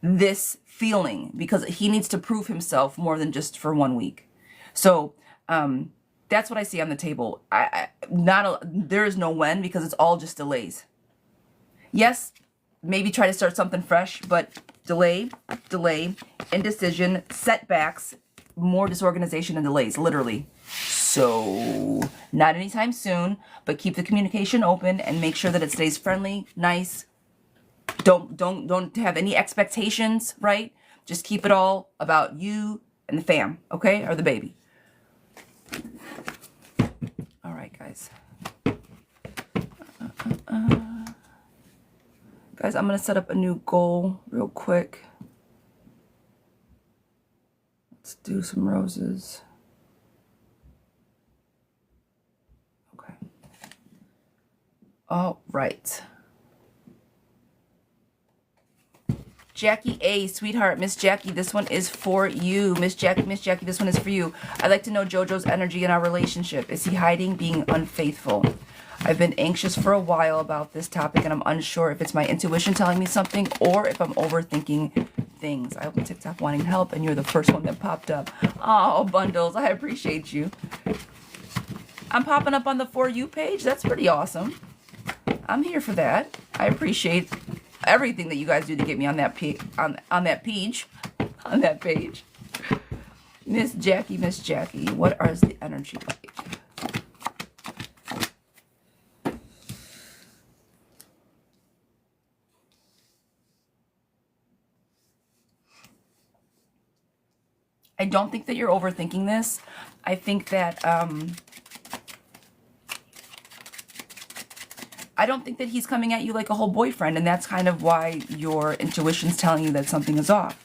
this feeling because he needs to prove himself more than just for 1 week. So that's what I see on the table. There is no when because it's all just delays. Yes, maybe try to start something fresh, but delay, indecision, setbacks, more disorganization and delays, literally. So, not anytime soon, but keep the communication open and make sure that it stays friendly, nice. Don't have any expectations, right? Just keep it all about you and the fam, okay? Or the baby. All right, guys. Guys, I'm going to set up a new goal real quick. Let's do some roses. Okay. All right. Jackie A, sweetheart, Miss Jackie, this one is for you. Miss Jackie, this one is for you. I'd like to know JoJo's energy in our relationship. Is he hiding, being unfaithful? I've been anxious for a while about this topic, and I'm unsure if it's my intuition telling me something or if I'm overthinking things. I opened TikTok wanting help, and you're the first one that popped up. Oh, Bundles, I appreciate you. I'm popping up on the For You page. That's pretty awesome. I'm here for that. I appreciate everything that you guys do to get me on that on that page. Miss Jackie, what is the energy like? I don't think that you're overthinking this. I think that I don't think that he's coming at you like a whole boyfriend, and that's kind of why your intuition's telling you that something is off.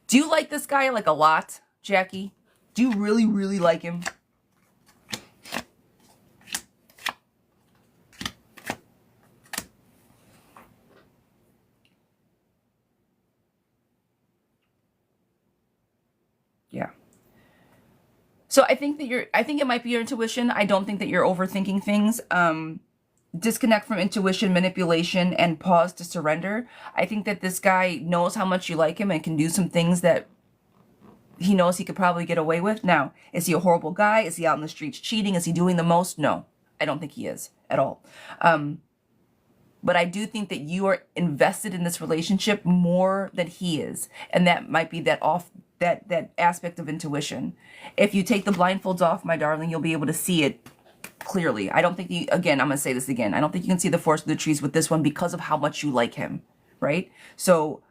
Do you like this guy like a lot, Jackie? Do you really, really like him? Yeah. So I think that I think it might be your intuition. I don't think that you're overthinking things. Disconnect from intuition, manipulation, and pause to surrender. I think that this guy knows how much you like him and can do some things that he knows he could probably get away with. Now, is he a horrible guy? Is he out in the streets cheating? Is he doing the most? No, I don't think he is at all. But I do think that you are invested in this relationship more than he is. And that might be that aspect of intuition. If you take the blindfolds off, my darling, you'll be able to see it clearly. I don't think again, I'm going to say this again. I don't think you can see the forest of the trees with this one because of how much you like him, right? So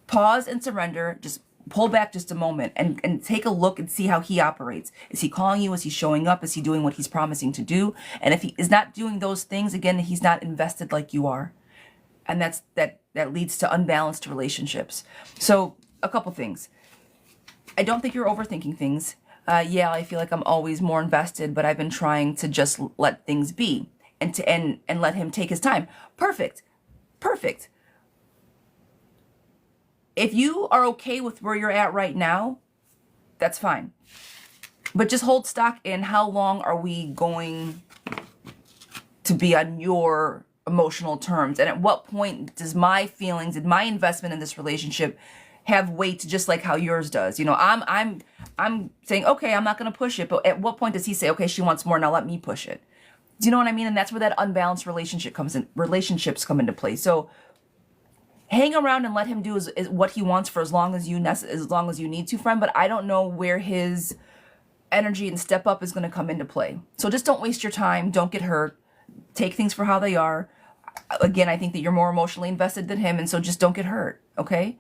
pause and surrender. Just pull back just a moment and take a look and see how he operates. Is he calling you? Is he showing up? Is he doing what he's promising to do? And if he is not doing those things, again, he's not invested like you are. And that leads to unbalanced relationships. So a couple things. I don't think you're overthinking things. Yeah, I feel like I'm always more invested, but I've been trying to just let things be and let him take his time. Perfect. If you are okay with where you're at right now, that's fine. But just hold stock in how long are we going to be on your emotional terms, and at what point does my feelings and my investment in this relationship have weight just like how yours does? You know, I'm saying, okay, I'm not going to push it, but at what point does he say, okay, she wants more, now let me push it? Do you know what I mean? And that's where that unbalanced relationships come into play. So hang around and let him do is what he wants for as long as you need to, friend. But I don't know where his energy and step up is going to come into play. So just don't waste your time. Don't get hurt. Take things for how they are. Again, I think that you're more emotionally invested than him, and so just don't get hurt, okay?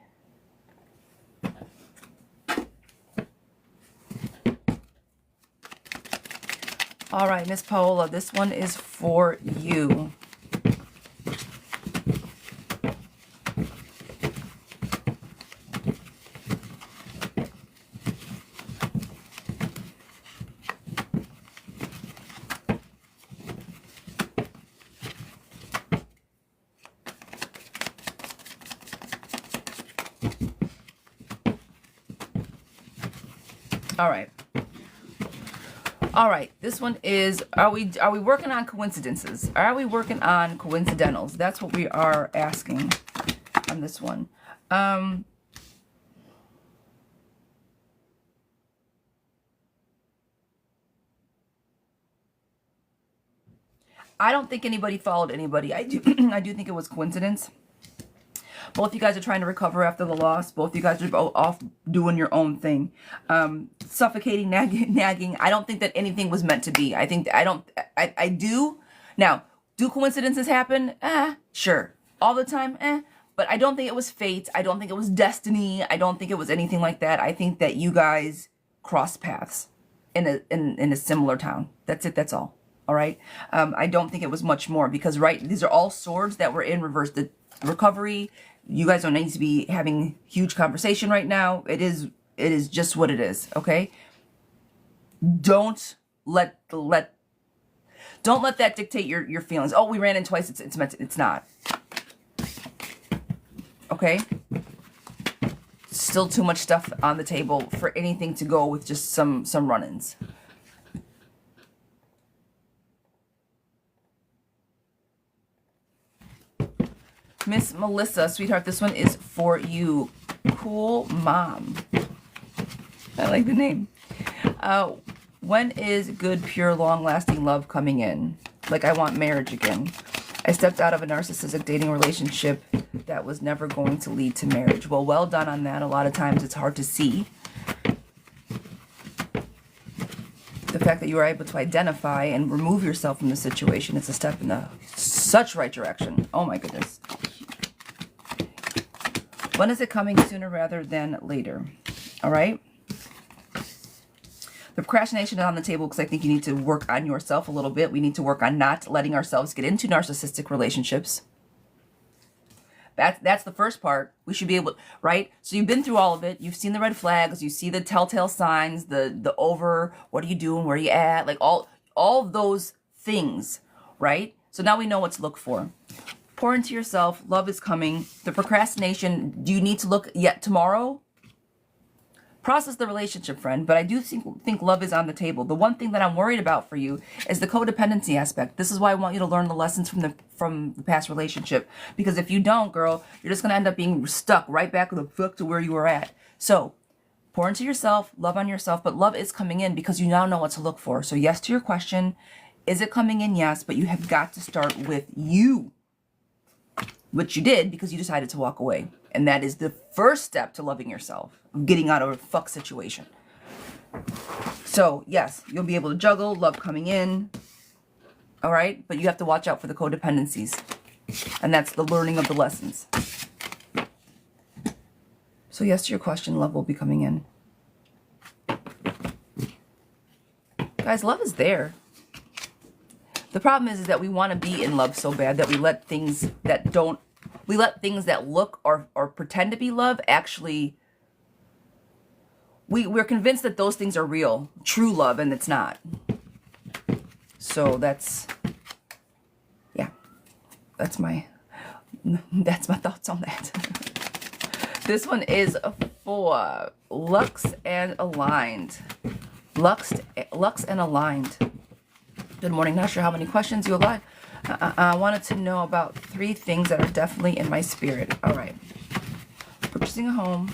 All right, Miss Paola, this one is for you. All right, this one is, are we working on coincidences? Are we working on coincidentals? That's what we are asking on this one. I don't think anybody followed anybody. I do I do think it was coincidence. Both you guys are trying to recover after the loss. Both you guys are off doing your own thing. Suffocating, nagging. I don't think that anything was meant to be. I do. Now, do coincidences happen? Sure. All the time? But I don't think it was fate. I don't think it was destiny. I don't think it was anything like that. I think that you guys crossed paths in a similar town. That's it. That's all. All right. I don't think it was much more because, right, these are all swords that were in reverse. The recovery, you guys don't need to be having huge conversation right now. It is just what it is. Okay. Don't don't let that dictate your feelings. Oh, we ran in twice. It's meant to, it's not. Okay? Still too much stuff on the table for anything to go with just some run-ins. Miss Melissa, sweetheart, this one is for you. Cool mom. I like the name. When is good, pure, long-lasting love coming in? Like, I want marriage again. I stepped out of a narcissistic dating relationship that was never going to lead to marriage. Well done on that. A lot of times it's hard to see. The fact that you were able to identify and remove yourself from the situation is a step in the such right direction. Oh my goodness. When is it coming, sooner rather than later? All right. The procrastination is on the table because I think you need to work on yourself a little bit. We need to work on not letting ourselves get into narcissistic relationships. That's the first part. We should be able, right? So you've been through all of it. You've seen the red flags. You see the telltale signs, the over, what are you doing? Where are you at? Like all of those things, right? So now we know what to look for. Pour into yourself. Love is coming. The procrastination, do you need to look yet tomorrow? Process the relationship, friend, but I do think love is on the table. The one thing that I'm worried about for you is the codependency aspect. This is why I want you to learn the lessons from the past relationship. Because if you don't, girl, you're just going to end up being stuck right back to the fuck to where you were at. So pour into yourself, love on yourself, but love is coming in because you now know what to look for. So yes to your question. Is it coming in? Yes, but you have got to start with you, which you did because you decided to walk away. And that is the first step to loving yourself, getting out of a fuck situation. So, yes, you'll be able to juggle, love coming in. All right? But you have to watch out for the codependencies. And that's the learning of the lessons. So, yes to your question, love will be coming in. Guys, love is there. The problem is that we want to be in love so bad that we let things that look or pretend to be love actually, we're convinced that those things are real, true love, and it's not. So that's my thoughts on that. This one is for Lux and Aligned. Lux and Aligned. Good morning. Not sure how many questions you allowed. I wanted to know about 3 things that are definitely in my spirit. All right. Purchasing a home.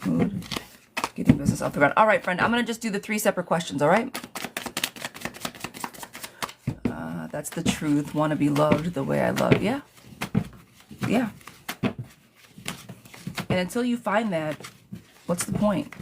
Food. Getting business off the ground. All right, friend. I'm going to just do the 3 separate questions, all right? That's the truth. Want to be loved the way I love. Yeah. Yeah. And until you find that, what's the point?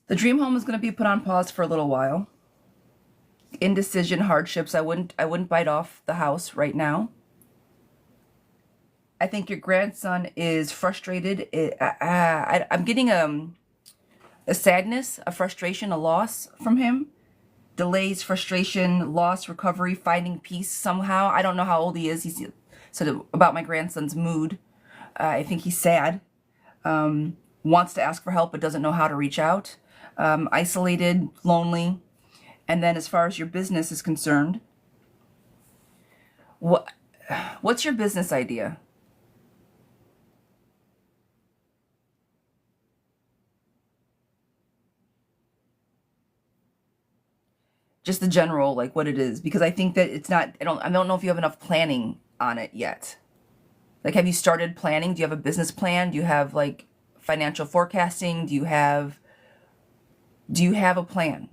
The dream home is going to be put on pause for a little while. Indecision, hardships. I wouldn't bite off the house right now. I think your grandson is frustrated. I'm getting a sadness, a frustration, a loss from him. Delays, frustration, loss, recovery, finding peace somehow. I don't know how old he is. He said about my grandson's mood. I think he's sad. Wants to ask for help but doesn't know how to reach out. Isolated, lonely. And then as far as your business is concerned, what's your business idea? Just the general, like what it is, because I think that it's not, I don't know if you have enough planning on it yet. Like, have you started planning? Do you have a business plan? Do you have like financial forecasting? Do you have a plan?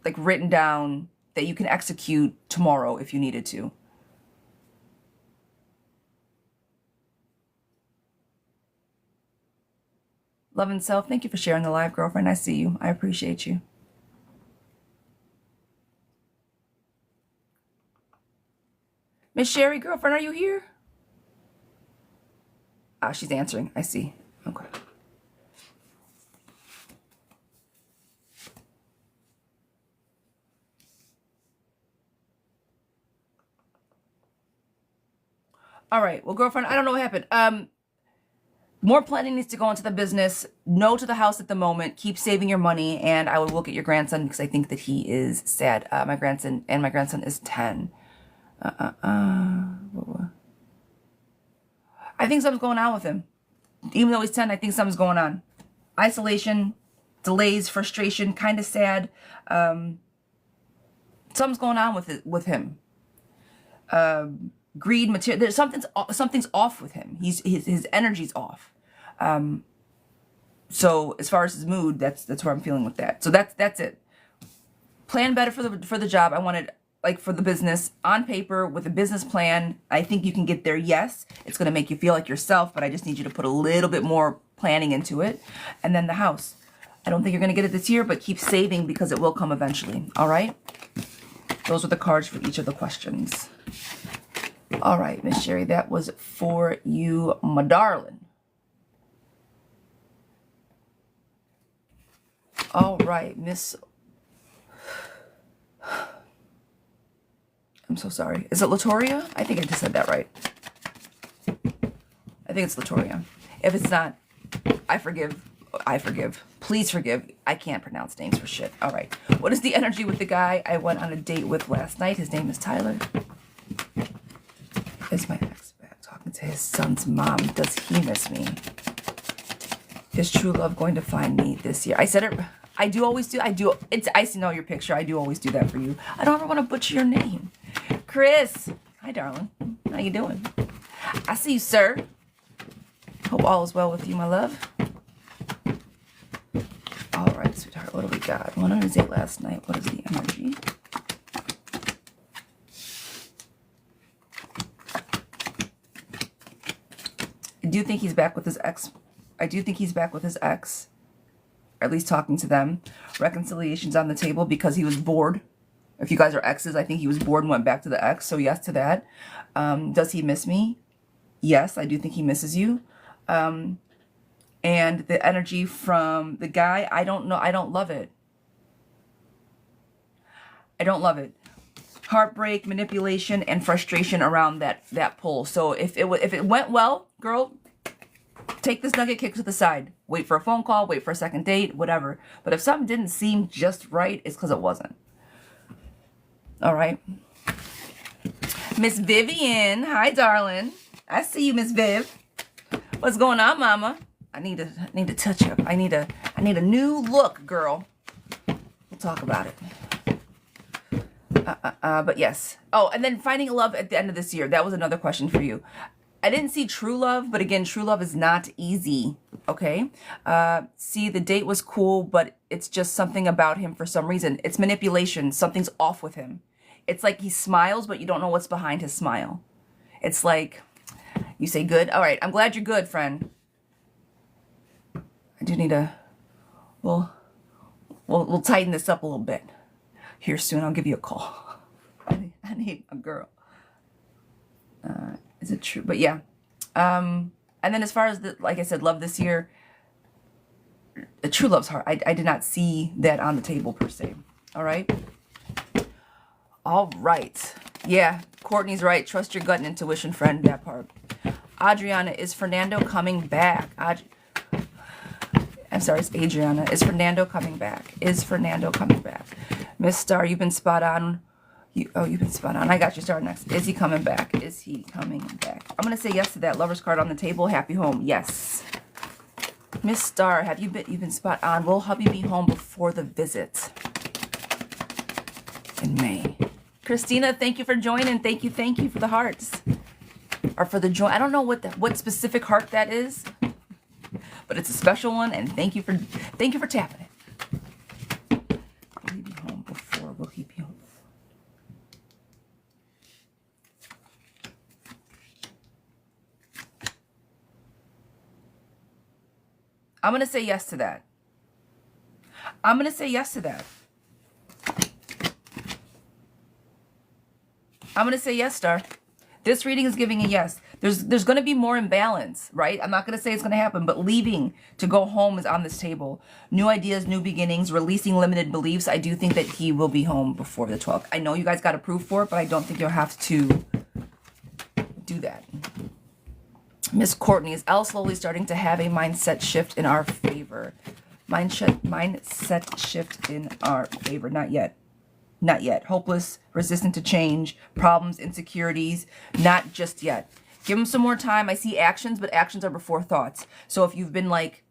Like written down that you can execute tomorrow if you needed to. Love and self, thank you for sharing the live, girlfriend. I see you. I appreciate you. Miss Sherry, girlfriend, are you here? Ah, she's answering. I see. Okay. All right. Well, girlfriend, I don't know what happened. More planning needs to go into the business. No to the house at the moment. Keep saving your money, and I will look at your grandson because I think that he is sad. My grandson is 10. I think something's going on with him. Even though he's 10, I think something's going on. Isolation, delays, frustration, kind of sad. Something's going on with him. Greed, material. There's something's off with him. His energy's off. So as far as his mood, that's where I'm feeling with that. So that's it. Plan better for the job. I wanted, like, for the business on paper with a business plan. I think you can get there. Yes, it's going to make you feel like yourself, but I just need you to put a little bit more planning into it. And then the house. I don't think you're going to get it this year, but keep saving because it will come eventually. All right. Those are the cards for each of the questions. All right, Miss Sherry, that was for you, my darling. All right, Miss... I'm so sorry. Is it Latoria? I think I just said that right. I think it's Latoria. If it's not, I forgive. Please forgive. I can't pronounce names for shit. All right. What is the energy with the guy I went on a date with last night? His name is Tyler. Is my ex back talking to his son's mom? Does he miss me? Is true love going to find me this year? I said it. I do always do. I see know your picture. I do always do that for you. I don't ever want to butcher your name. Chris. Hi, darling. How you doing? I see you, sir. Hope all is well with you, my love. All right, sweetheart. What do we got? One on his date last night. What is the energy? I do think he's back with his ex. Or at least talking to them. Reconciliation's on the table because he was bored. If you guys are exes, I think he was bored and went back to the ex. So yes to that. Does he miss me? Yes, I do think he misses you. And the energy from the guy, I don't know. I don't love it. I don't love it. Heartbreak, manipulation, and frustration around that pull. So if it went well, girl, take this nugget, kick to the side. Wait for a phone call, wait for a second date, whatever. But if something didn't seem just right, it's because it wasn't. All right. Miss Vivian. Hi, darling. I see you, Miss Viv. What's going on, mama? I need to touch up. I need a new look, girl. We'll talk about it. But yes. Oh, and then finding love at the end of this year. That was another question for you. I didn't see true love, but again, true love is not easy. Okay. See, the date was cool, but it's just something about him for some reason. It's manipulation. Something's off with him. It's like he smiles, but you don't know what's behind his smile. It's like, you say good. All right. I'm glad you're good, friend. I do need a, we'll tighten this up a little bit here soon. I'll give you a call. I need a girl. Is it true? But yeah. And then as far as like I said, love this year, the true love's hard. I did not see that on the table per se. All right. All right. Yeah. Courtney's right. Trust your gut and intuition, friend. That part. Adriana, is Fernando coming back? I'm sorry, it's Adriana. Is Fernando coming back? Is Fernando coming back? Miss Star, you've been spot on. You've been spot on. I got you. Star next. Is he coming back? Is he coming back? I'm going to say yes to that. Lover's card on the table. Happy home. Yes. Miss Star, you've been spot on. Will hubby be home before the visit? In May. Christina, thank you for joining. Thank you for the hearts. Or for the join. I don't know what specific heart that is. But it's a special one, and thank you for tapping it. Will he be home before? Will he be home before? I'm gonna say yes to that. I'm gonna say yes to that. I'm gonna say yes, Star. This reading is giving a yes. There's going to be more imbalance, right? I'm not going to say it's going to happen, but leaving to go home is on this table. New ideas, new beginnings, releasing limited beliefs. I do think that he will be home before the 12th. I know you guys got approved for it, but I don't think you'll have to do that. Miss Courtney, is Elle slowly starting to have a mindset shift in our favor? Mindset shift in our favor. Not yet. Not yet. Hopeless, resistant to change, problems, insecurities. Not just yet. Give them some more time. I see actions, but actions are before thoughts. So if you've been like,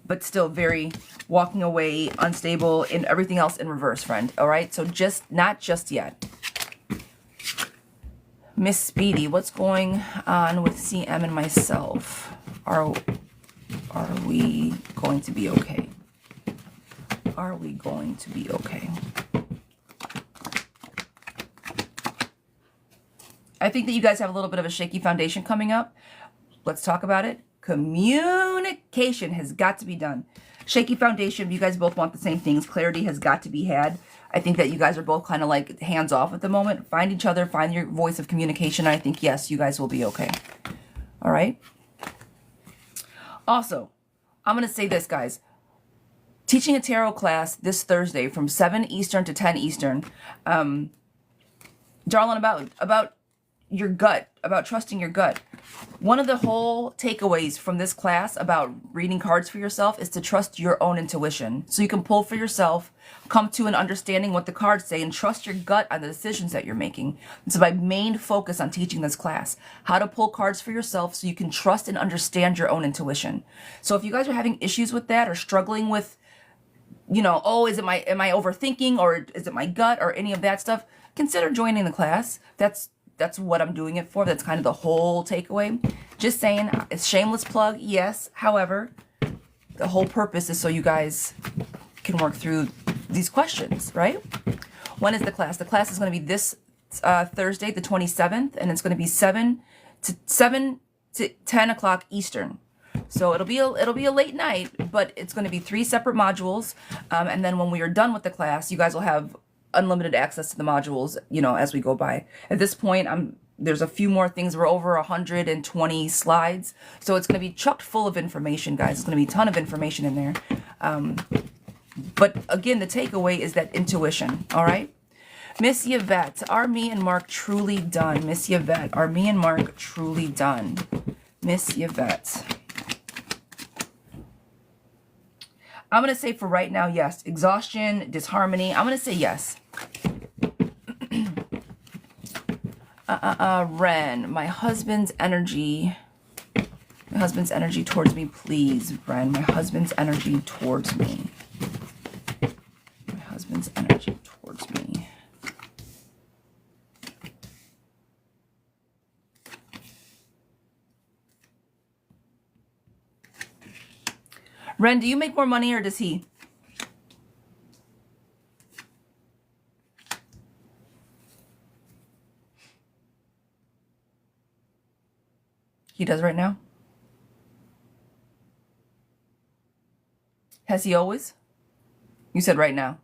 but still very walking away, unstable, and everything else in reverse, friend. All right? So not just yet. Miss Speedy, what's going on with CM and myself? Are we going to be okay? Are we going to be okay? I think that you guys have a little bit of a shaky foundation coming up. Let's talk about it. Communication has got to be done. Shaky foundation, you guys both want the same things. Clarity has got to be had. I think that you guys are both kind of like hands off at the moment. Find each other, find your voice of communication. I think, yes, you guys will be okay. All right? Also, I'm going to say this, guys. Teaching a tarot class this Thursday from 7 Eastern to 10 Eastern. Darling, about your gut, about trusting your gut. One of the whole takeaways from this class about reading cards for yourself is to trust your own intuition. So you can pull for yourself, come to an understanding what the cards say, and trust your gut on the decisions that you're making. This is my main focus on teaching this class. How to pull cards for yourself so you can trust and understand your own intuition. So if you guys are having issues with that or struggling with, you know, oh, am I overthinking, or is it my gut, or any of that stuff, consider joining the class. That's what I'm doing it for. That's kind of the whole takeaway. Just saying, it's shameless plug, yes. However, the whole purpose is so you guys can work through these questions, right? When is the class? The class is going to be this Thursday, the 27th, and it's going to be 7 to 10 o'clock Eastern. So it'll be a late night, but it's going to be 3 separate modules. And then when we are done with the class, you guys will have unlimited access to the modules, you know, as we go by. At this point, there's a few more things. We're over 120 slides. So it's going to be chocked full of information, guys. It's going to be a ton of information in there. But again, the takeaway is that intuition, all right? Miss Yvette, are me and Mark truly done? Miss Yvette, are me and Mark truly done? Miss Yvette. I'm going to say for right now, yes. Exhaustion, disharmony. I'm going to say yes. Ren, my husband's energy towards me, please. Ren, my husband's energy towards me. My husband's energy towards me. Ren, do you make more money or does he? He does right now? Has he always? You said right now.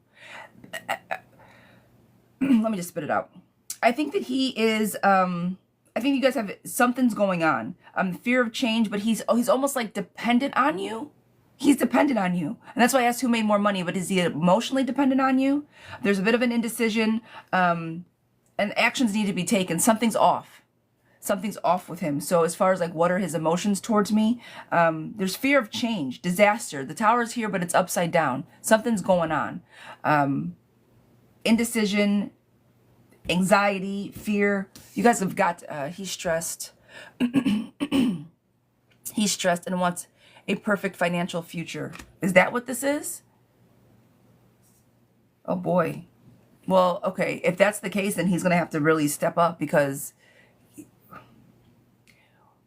Let me just spit it out. I think that he is, I think you guys have, something's going on. Fear of change, but he's almost like dependent on you. He's dependent on you. And that's why I asked who made more money, but is he emotionally dependent on you? There's a bit of an indecision, and actions need to be taken. Something's off. Something's off with him. So as far as like what are his emotions towards me, there's fear of change, disaster. The tower's here, but it's upside down. Something's going on. Indecision, anxiety, fear. You guys have got, he's stressed. He's stressed and wants a perfect financial future. Is that what this is? Oh boy. Well, okay. If that's the case, then he's going to have to really step up, because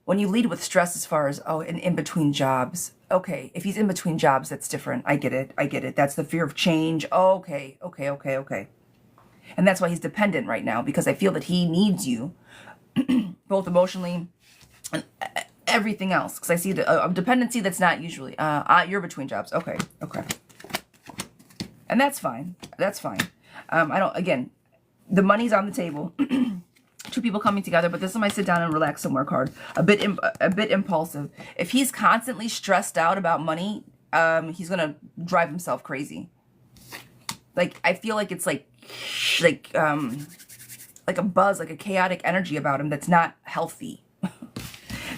when you lead with stress as far as, oh, and in between jobs. Okay. If he's in between jobs, that's different. I get it. I get it. That's the fear of change. Okay. And that's why he's dependent right now, because I feel that he needs you both emotionally and everything else, because I see a dependency that's not usually you're between jobs. Okay, and that's fine. I don't, again, the money's on the table. Two people coming together, but this is my sit down and relax somewhere card. A bit impulsive. If he's constantly stressed out about money, he's gonna drive himself crazy. Like, I feel like it's like a buzz, like a chaotic energy about him that's not healthy.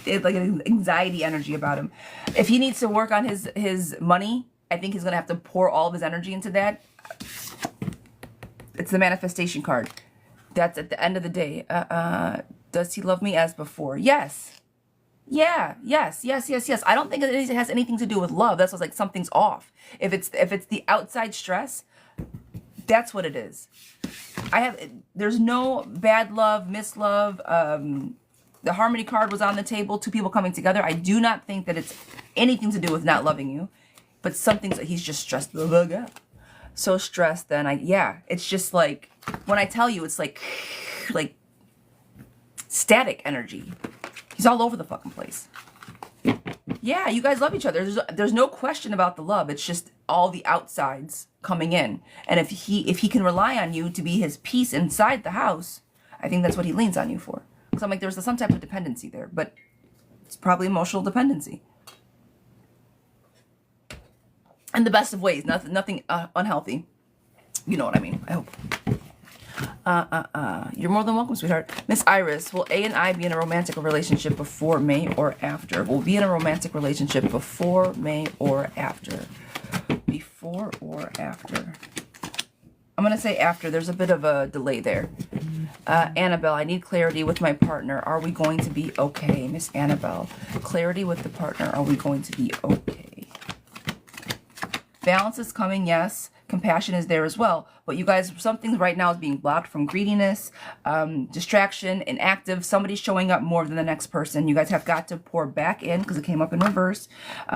It's like an anxiety energy about him. If he needs to work on his money, I think he's gonna have to pour all of his energy into that. It's the manifestation card. That's at the end of the day. Does he love me as before? Yes. Yeah. Yes. I don't think it has anything to do with love. That's what's like something's off. If it's the outside stress, that's what it is. There's no bad love, mislove. The harmony card was on the table. Two people coming together. I do not think that it's anything to do with not loving you, but something's he's just stressed the fuck out. So stressed. Then it's just like when I tell you, it's like static energy. He's all over the fucking place. Yeah, you guys love each other. There's no question about the love. It's just all the outsides coming in. And if he can rely on you to be his peace inside the house, I think that's what he leans on you for. Because I'm like, there's some type of dependency there, but it's probably emotional dependency. In the best of ways, nothing unhealthy. You know what I mean, I hope. You're more than welcome, sweetheart. Miss Iris, will A and I be in a romantic relationship before, May, or after? We'll be in a romantic relationship before, May, or after. Before or after? I'm going to say after. There's a bit of a delay there. Annabelle, I need clarity with my partner. Are we going to be okay? Miss Annabelle, clarity with the partner. Are we going to be okay? Balance is coming, yes. Compassion is there as well. But you guys, something right now is being blocked from greediness, distraction, inactive. Somebody's showing up more than the next person. You guys have got to pour back in because it came up in reverse.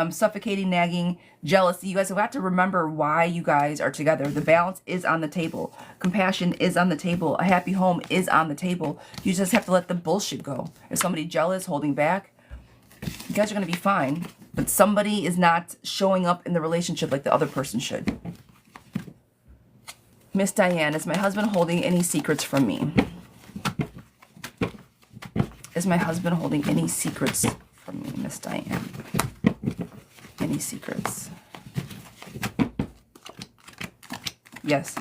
Suffocating, nagging, jealousy. You guys have got to remember why you guys are together. The balance is on the table. Compassion is on the table. A happy home is on the table. You just have to let the bullshit go. If somebody jealous, holding back, you guys are going to be fine. But somebody is not showing up in the relationship like the other person should. Miss Diane, is my husband holding any secrets from me? Is my husband holding any secrets from me, Miss Diane? Any secrets? Yes.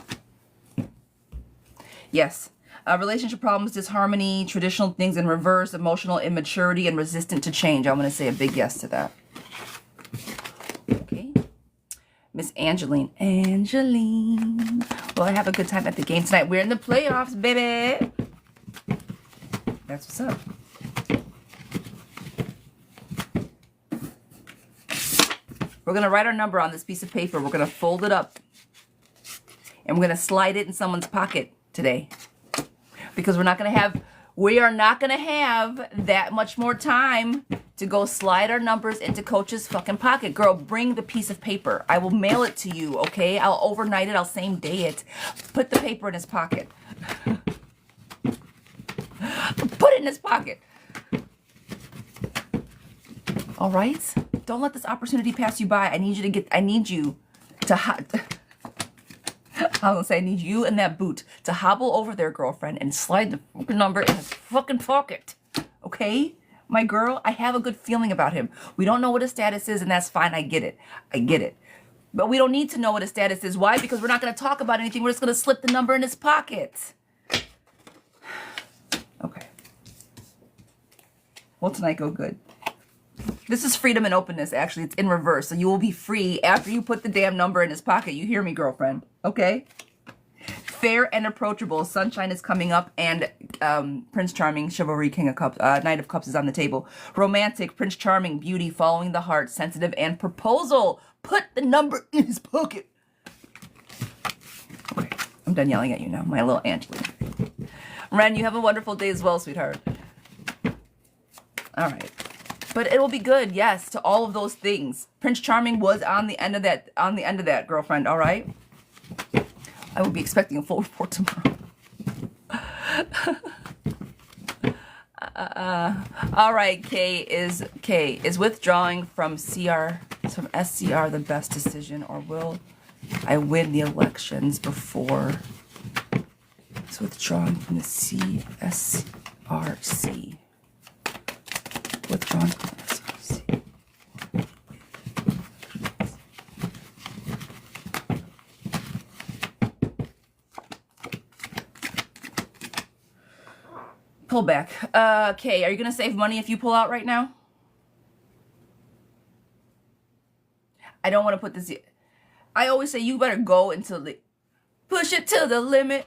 Yes. Relationship problems, disharmony, traditional things in reverse, emotional immaturity, and resistant to change. I'm going to say a big yes to that. Okay. Miss Angeline. Angeline. Will I have a good time at the game tonight? We're in the playoffs, baby. That's what's up. We're going to write our number on this piece of paper. We're going to fold it up. And we're going to slide it in someone's pocket today. Because we are not going to have that much more time to go slide our numbers into Coach's fucking pocket. Girl, bring the piece of paper. I will mail it to you, okay? I'll overnight it. I'll same day it. Put the paper in his pocket. Put it in his pocket. All right? Don't let this opportunity pass you by. I need you to I need you and that boot to hobble over there, girlfriend, and slide the fucking number in his fucking pocket. Okay? My girl, I have a good feeling about him. We don't know what his status is, and that's fine. I get it. But we don't need to know what his status is. Why? Because we're not going to talk about anything. We're just going to slip the number in his pocket. Okay. Will tonight go good? This is freedom and openness, actually. It's in reverse. So you will be free after you put the damn number in his pocket. You hear me, girlfriend? Okay? Fair and approachable. Sunshine is coming up, and Prince Charming, Chivalry, King of Cups, Knight of Cups is on the table. Romantic, Prince Charming, beauty, following the heart, sensitive, and proposal. Put the number in his pocket. Okay, I'm done yelling at you now, my little Angeline. Ren, you have a wonderful day as well, sweetheart. All right. But it will be good, yes, to all of those things. Prince Charming was on the end of that, girlfriend, all right? I will be expecting a full report tomorrow. All right, K is withdrawing from SCR the best decision, or will I win the elections before? It's withdrawing from the RC. Withdrawn from SRC. Pull back. Okay, are you going to save money if you pull out right now? I don't want to put this... I always say you better go until the... Push it to the limit.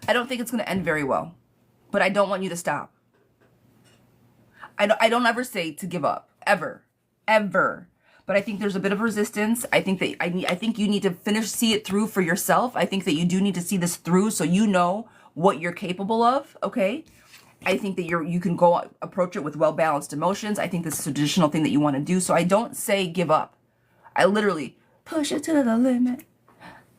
I don't think it's going to end very well. But I don't want you to stop. I don't ever say to give up. Ever. Ever. But I think there's a bit of resistance. I think that I think you need to see it through for yourself. I think that you do need to see this through so you know what you're capable of, okay? I think that you can go approach it with well-balanced emotions. I think this is a traditional thing that you want to do. So I don't say give up. I literally push it to the limit.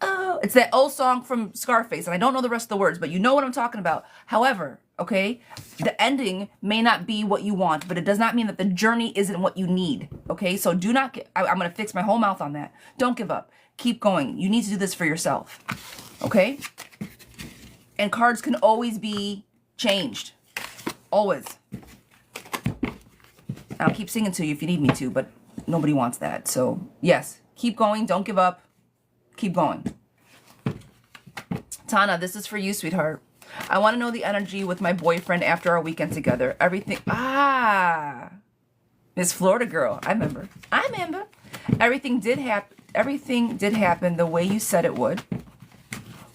Oh, it's that old song from Scarface, and I don't know the rest of the words, but you know what I'm talking about. However, okay, the ending may not be what you want, but it does not mean that the journey isn't what you need, okay? So do not get, I'm going to fix my whole mouth on that. Don't give up. Keep going. You need to do this for yourself, okay? And cards can always be changed. Always. I'll keep singing to you if you need me to, but nobody wants that. So, yes, keep going. Don't give up. Keep going. Tana, this is for you, sweetheart. I want to know the energy with my boyfriend after our weekend together. Everything. Miss Florida girl. I remember. Everything did happen the way you said it would.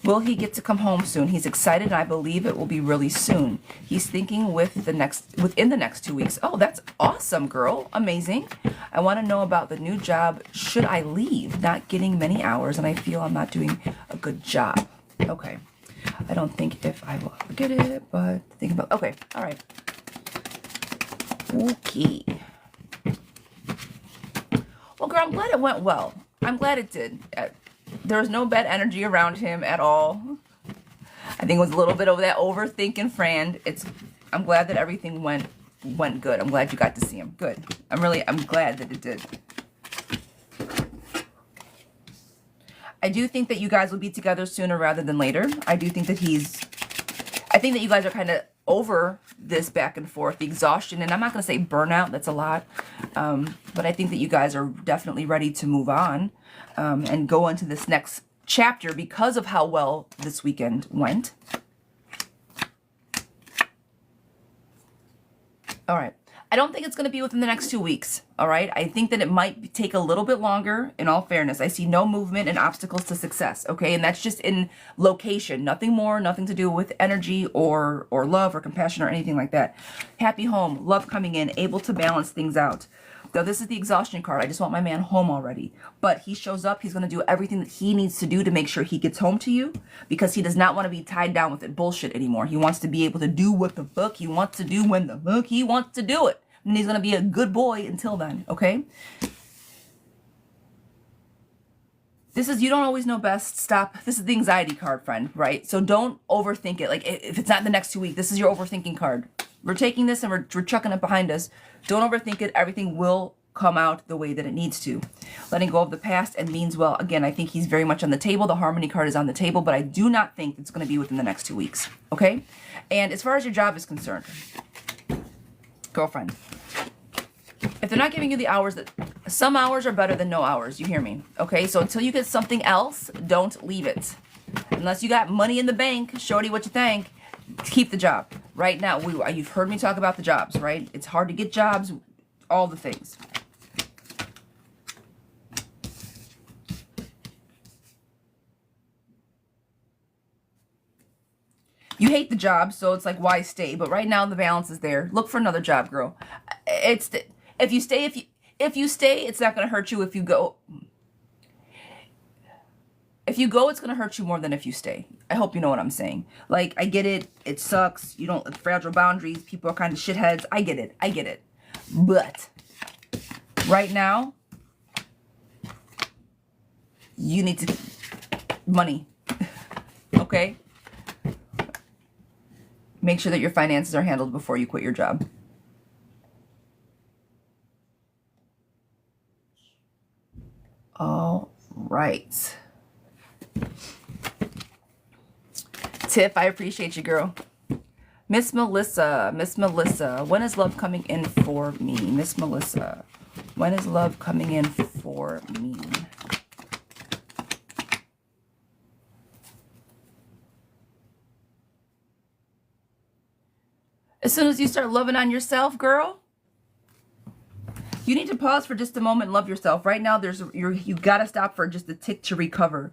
Will he get to come home soon? He's excited, and I believe it will be really soon. He's thinking within the next 2 weeks. Oh, that's awesome, girl. Amazing. I want to know about the new job. Should I leave? Not getting many hours, and I feel I'm not doing a good job. Okay. I don't think if I will ever get it, but think about... Okay. All right. Okay. Well, girl, I'm glad it went well. I'm glad it did. There was no bad energy around him at all. I think it was a little bit of that overthinking friend. I'm glad that everything went good. I'm glad you got to see him. Good. I'm glad that it did. I do think that you guys will be together sooner rather than later. I think that you guys are kind of over this back and forth, the exhaustion, and I'm not going to say burnout, that's a lot, but I think that you guys are definitely ready to move on and go into this next chapter because of how well this weekend went. All right. I don't think it's going to be within the next 2 weeks, all right? I think that it might take a little bit longer, in all fairness. I see no movement and obstacles to success, okay? And that's just in location. Nothing more, nothing to do with energy or love or compassion or anything like that. Happy home, love coming in, able to balance things out. Though this is the exhaustion card. I just want my man home already. But he shows up. He's going to do everything that he needs to do to make sure he gets home to you because he does not want to be tied down with it bullshit anymore. He wants to be able to do what the fuck he wants to do when the fuck he wants to do it. And he's going to be a good boy until then, okay? This is, you don't always know best. Stop. This is the anxiety card, friend, right? So don't overthink it. Like, if it's not the next 2 weeks, this is your overthinking card. We're taking this and we're chucking it behind us. Don't overthink it. Everything will come out the way that it needs to. Letting go of the past and means well. Again, I think he's very much on the table. The harmony card is on the table, but I do not think it's going to be within the next 2 weeks, okay? And as far as your job is concerned, girlfriend, if they're not giving you the hours, that some hours are better than no hours. You hear me? Okay, so until you get something else, don't leave it. Unless you got money in the bank, shorty, what you think? Keep the job. Right now, you've heard me talk about the jobs, right? It's hard to get jobs, all the things. You hate the job, so it's like, why stay? But right now, the balance is there. Look for another job, girl. If you stay, it's not going to hurt you. If you go, it's going to hurt you more than if you stay. I hope you know what I'm saying. Like, I get it. It sucks. You don't, fragile boundaries. People are kind of shitheads. I get it. But right now, you need to, money. Okay? Make sure that your finances are handled before you quit your job. All right. Tiff, I appreciate you, girl. Miss Melissa, when is love coming in for me? Miss Melissa, when is love coming in for me? As soon as you start loving on yourself, girl, you need to pause for just a moment and love yourself. Right now, you gotta stop for just a tick to recover.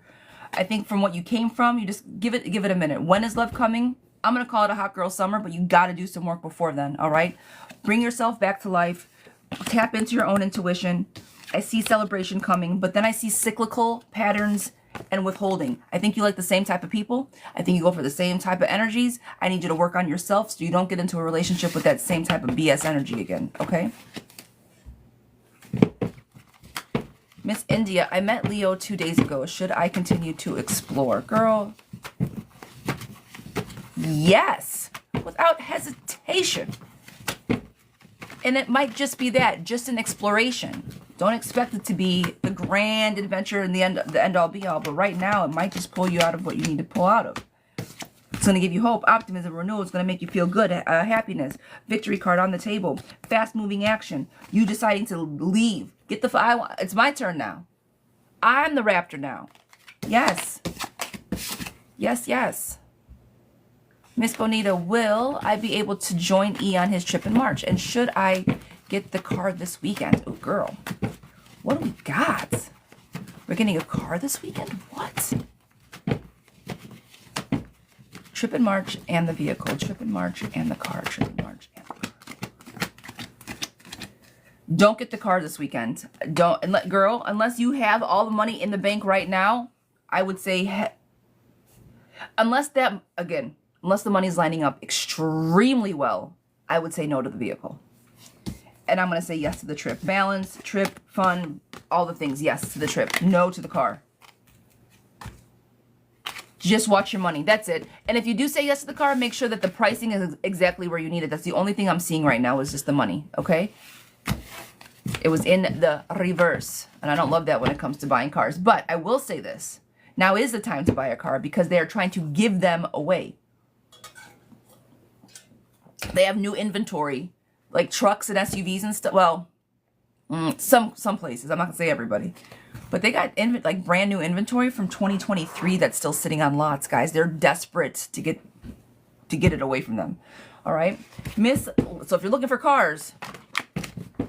I think from what you came from, you just give it a minute. When is love coming? I'm gonna call it a hot girl summer, but you gotta do some work before then, all right? Bring yourself back to life. Tap into your own intuition. I see celebration coming, but then I see cyclical patterns and withholding. I think you like the same type of people. I think you go for the same type of energies. I need you to work on yourself so you don't get into a relationship with that same type of BS energy again, okay? Miss India, I met Leo 2 days ago. Should I continue to explore? Girl, yes, without hesitation. And it might just be that, just an exploration. Don't expect it to be the grand adventure and the end all be all. But right now, it might just pull you out of what you need to pull out of. It's going to give you hope, optimism, renewal. It's going to make you feel good, happiness, victory card on the table, fast moving action. You deciding to leave. Get the it's my turn now. I'm the raptor now. Yes. Yes, yes. Miss Bonita, will I be able to join E on his trip in March? And should I get the car this weekend? Oh, girl. What do we got? We're getting a car this weekend? What? Trip in March and the vehicle. Trip in March and the car. Trip in March and the car. Don't get the car this weekend. Girl, unless you have all the money in the bank right now, I would say, unless the money's lining up extremely well, I would say no to the vehicle. And I'm going to say yes to the trip. Balance, trip, fun, all the things. Yes to the trip. No to the car. Just watch your money. That's it. And if you do say yes to the car, make sure that the pricing is exactly where you need it. That's the only thing I'm seeing right now is just the money. Okay? It was in the reverse. And I don't love that when it comes to buying cars. But I will say this. Now is the time to buy a car because they are trying to give them away. They have new inventory, like trucks and SUVs and stuff. Well, some places. I'm not gonna say everybody, but they got like brand new inventory from 2023 that's still sitting on lots, guys. They're desperate to get it away from them. All right, Miss. So if you're looking for cars,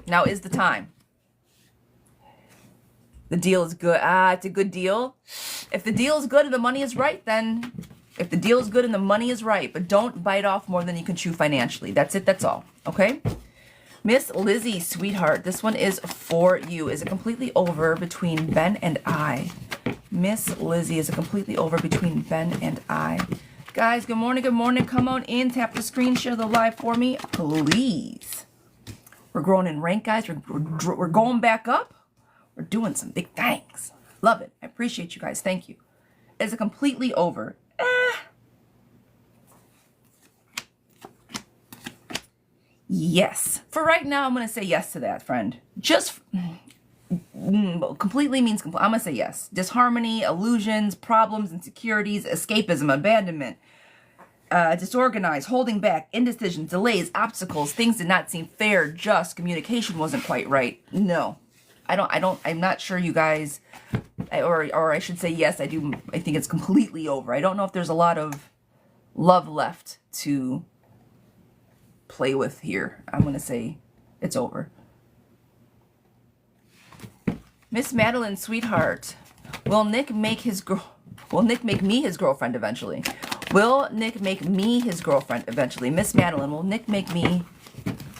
now is the time. The deal is good. It's a good deal. If the deal is good and the money is right, then. If the deal is good and the money is right, but don't bite off more than you can chew financially. That's it. That's all. Okay? Miss Lizzie, sweetheart, this one is for you. Is it completely over between Ben and I? Miss Lizzie, is it completely over between Ben and I? Guys, good morning, good morning. Come on in. Tap the screen, share the live for me, please. We're growing in rank, guys. We're going back up. We're doing some big things. Love it. I appreciate you guys. Thank you. Is it completely over? Yes. For right now, I'm going to say yes to that, friend. Just completely means I'm going to say yes. Disharmony, illusions, problems, insecurities, escapism, abandonment, disorganized, holding back, indecision, delays, obstacles, things did not seem fair, just, communication wasn't quite right. No. I'm not sure you guys, or I should say yes, I do. I think it's completely over. I don't know if there's a lot of love left to play with here. I'm going to say it's over. Miss Madeline, sweetheart, will Nick make me his girlfriend eventually? Will Nick make me his girlfriend eventually? Miss Madeline, will Nick make me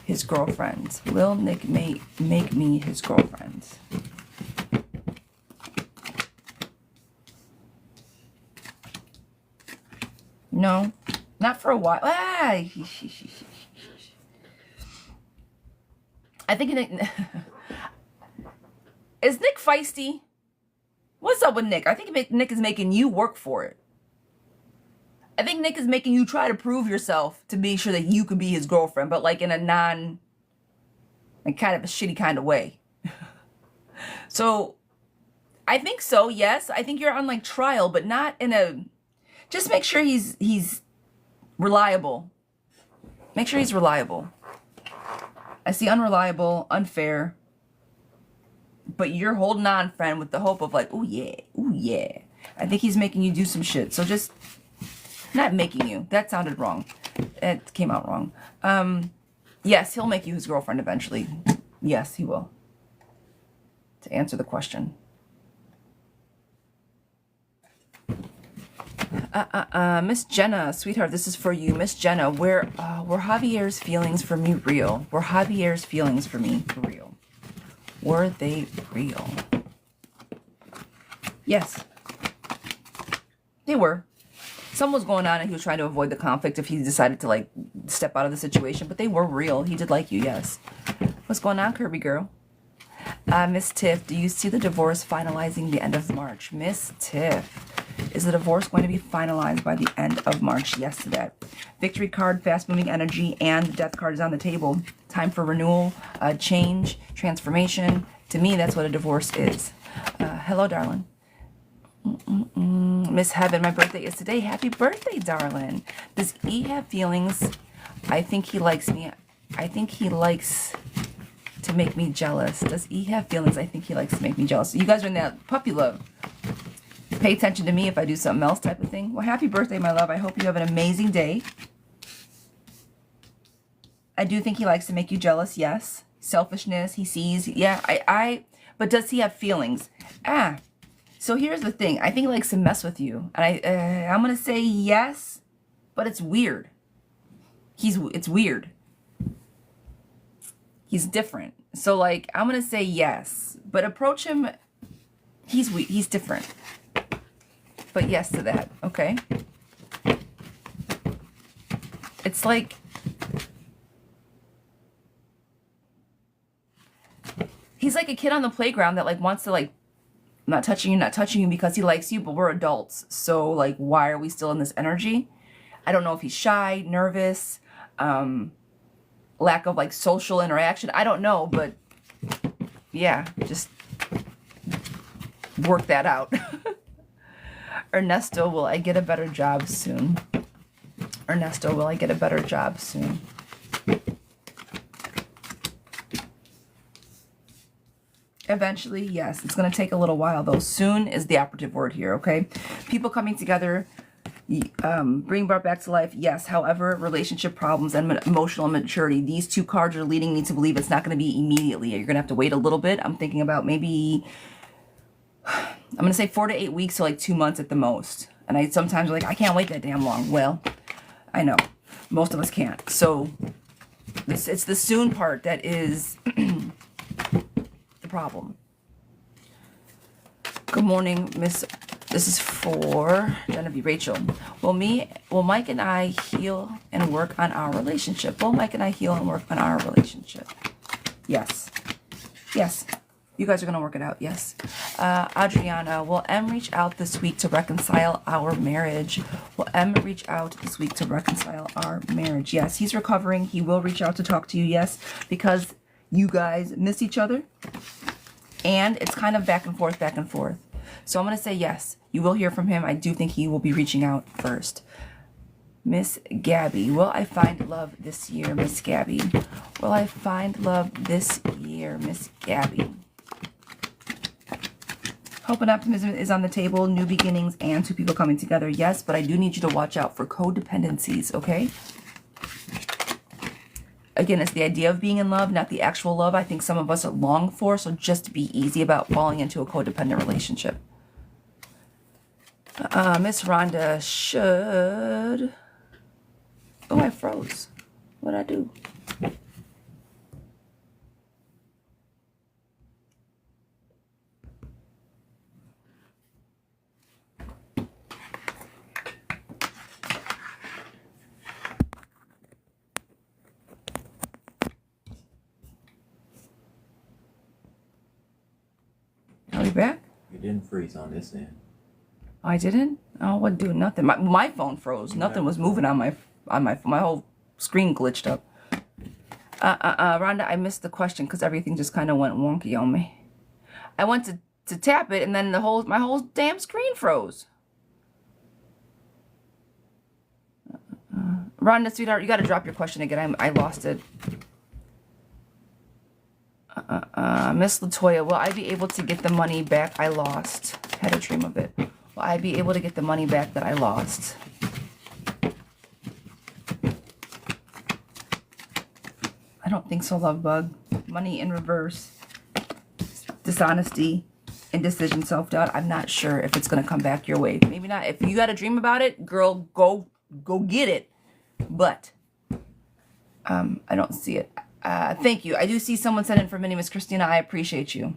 his girlfriend? Will Nick make me his girlfriend? No, not for a while. I think is Nick feisty? What's up with Nick? I think Nick is making you work for it. I think Nick is making you try to prove yourself to be sure that you can be his girlfriend, but like in a kind of a shitty kind of way. So I think so, yes. I think you're on like trial, but not in a, just make sure he's reliable. Make sure he's reliable. I see unreliable, unfair. But you're holding on, friend, with the hope of like, oh yeah, oh yeah. I think he's making you do some shit. So just, not making you. That sounded wrong. It came out wrong. Yes, he'll make you his girlfriend eventually. Yes, he will. To answer the question. Miss Jenna, sweetheart, this is for you. Miss Jenna, were Javier's feelings for me real? Were Javier's feelings for me real? Were they real? Yes. They were. Something was going on and he was trying to avoid the conflict if he decided to like step out of the situation, but they were real. He did like you, yes. What's going on, Kirby girl? Miss Tiff, do you see the divorce finalizing the end of March? Miss Tiff, is the divorce going to be finalized by the end of March? Yes to that. Victory card, fast moving energy, and the death card is on the table. Time for renewal, change, transformation. To me, that's what a divorce is. Hello, darling. Miss Heaven, my birthday is today. Happy birthday, darling. Does E have feelings? I think he likes me. I think he likes to make me jealous. Does E have feelings? I think he likes to make me jealous. You guys are in that puppy love. Pay attention to me if I do something else type of thing. Well, happy birthday, my love. I hope you have an amazing day. I do think he likes to make you jealous, yes. Selfishness, he sees. Yeah, but does he have feelings? So here's the thing. I think he likes to mess with you. And I'm going to say yes, but it's weird. It's weird. He's different. So like, I'm going to say yes, but approach him. He's different. But yes to that, okay? It's like, he's like a kid on the playground that like wants to like, not touching you because he likes you, but we're adults. So like, why are we still in this energy? I don't know if he's shy, nervous, lack of like social interaction. I don't know, but yeah, just work that out. Ernesto, will I get a better job soon? Ernesto, will I get a better job soon? Eventually, yes. It's going to take a little while, though. Soon is the operative word here, okay? People coming together, bring brought back to life, yes. However, relationship problems and emotional immaturity. These two cards are leading me to believe it's not going to be immediately. You're going to have to wait a little bit. I'm thinking about maybe, I'm going to say 4 to 8 weeks to like 2 months at the most. And I sometimes like, I can't wait that damn long. Well, I know. Most of us can't. So, it's the soon part that is the problem. Good morning, Miss. This is for Genevieve Rachel. Will Mike and I heal and work on our relationship? Will Mike and I heal and work on our relationship? Yes. Yes. You guys are going to work it out. Yes. Adriana, will M reach out this week to reconcile our marriage? Will M reach out this week to reconcile our marriage? Yes. He's recovering. He will reach out to talk to you. Yes. Because you guys miss each other. And it's kind of back and forth, back and forth. So I'm going to say yes. You will hear from him. I do think he will be reaching out first. Miss Gabby, will I find love this year, Miss Gabby? Will I find love this year, Miss Gabby? Hope and optimism is on the table. New beginnings and two people coming together. Yes, but I do need you to watch out for codependencies, okay? Again, it's the idea of being in love, not the actual love I think some of us are long for. So just be easy about falling into a codependent relationship. Miss Rhonda should... Oh, I froze. What'd I do? Are we back? You didn't freeze on this end. Oh, I didn't? Oh, I wasn't doing nothing. My phone froze. Nothing was moving on my whole screen glitched up. Rhonda, I missed the question because everything just kind of went wonky on me. I went to to tap it, and then my whole damn screen froze. Rhonda, sweetheart, you got to drop your question again. I lost it. Miss Latoya, will I be able to get the money back I lost? Had a dream of it. Will I be able to get the money back that I lost? I don't think so, love bug. Money in reverse. Dishonesty, indecision, self-doubt. I'm not sure if it's going to come back your way. Maybe not. If you got a dream about it, girl, go get it. But I don't see it. Thank you. I do see someone sent in for Minnie. Miss Christina, I appreciate you.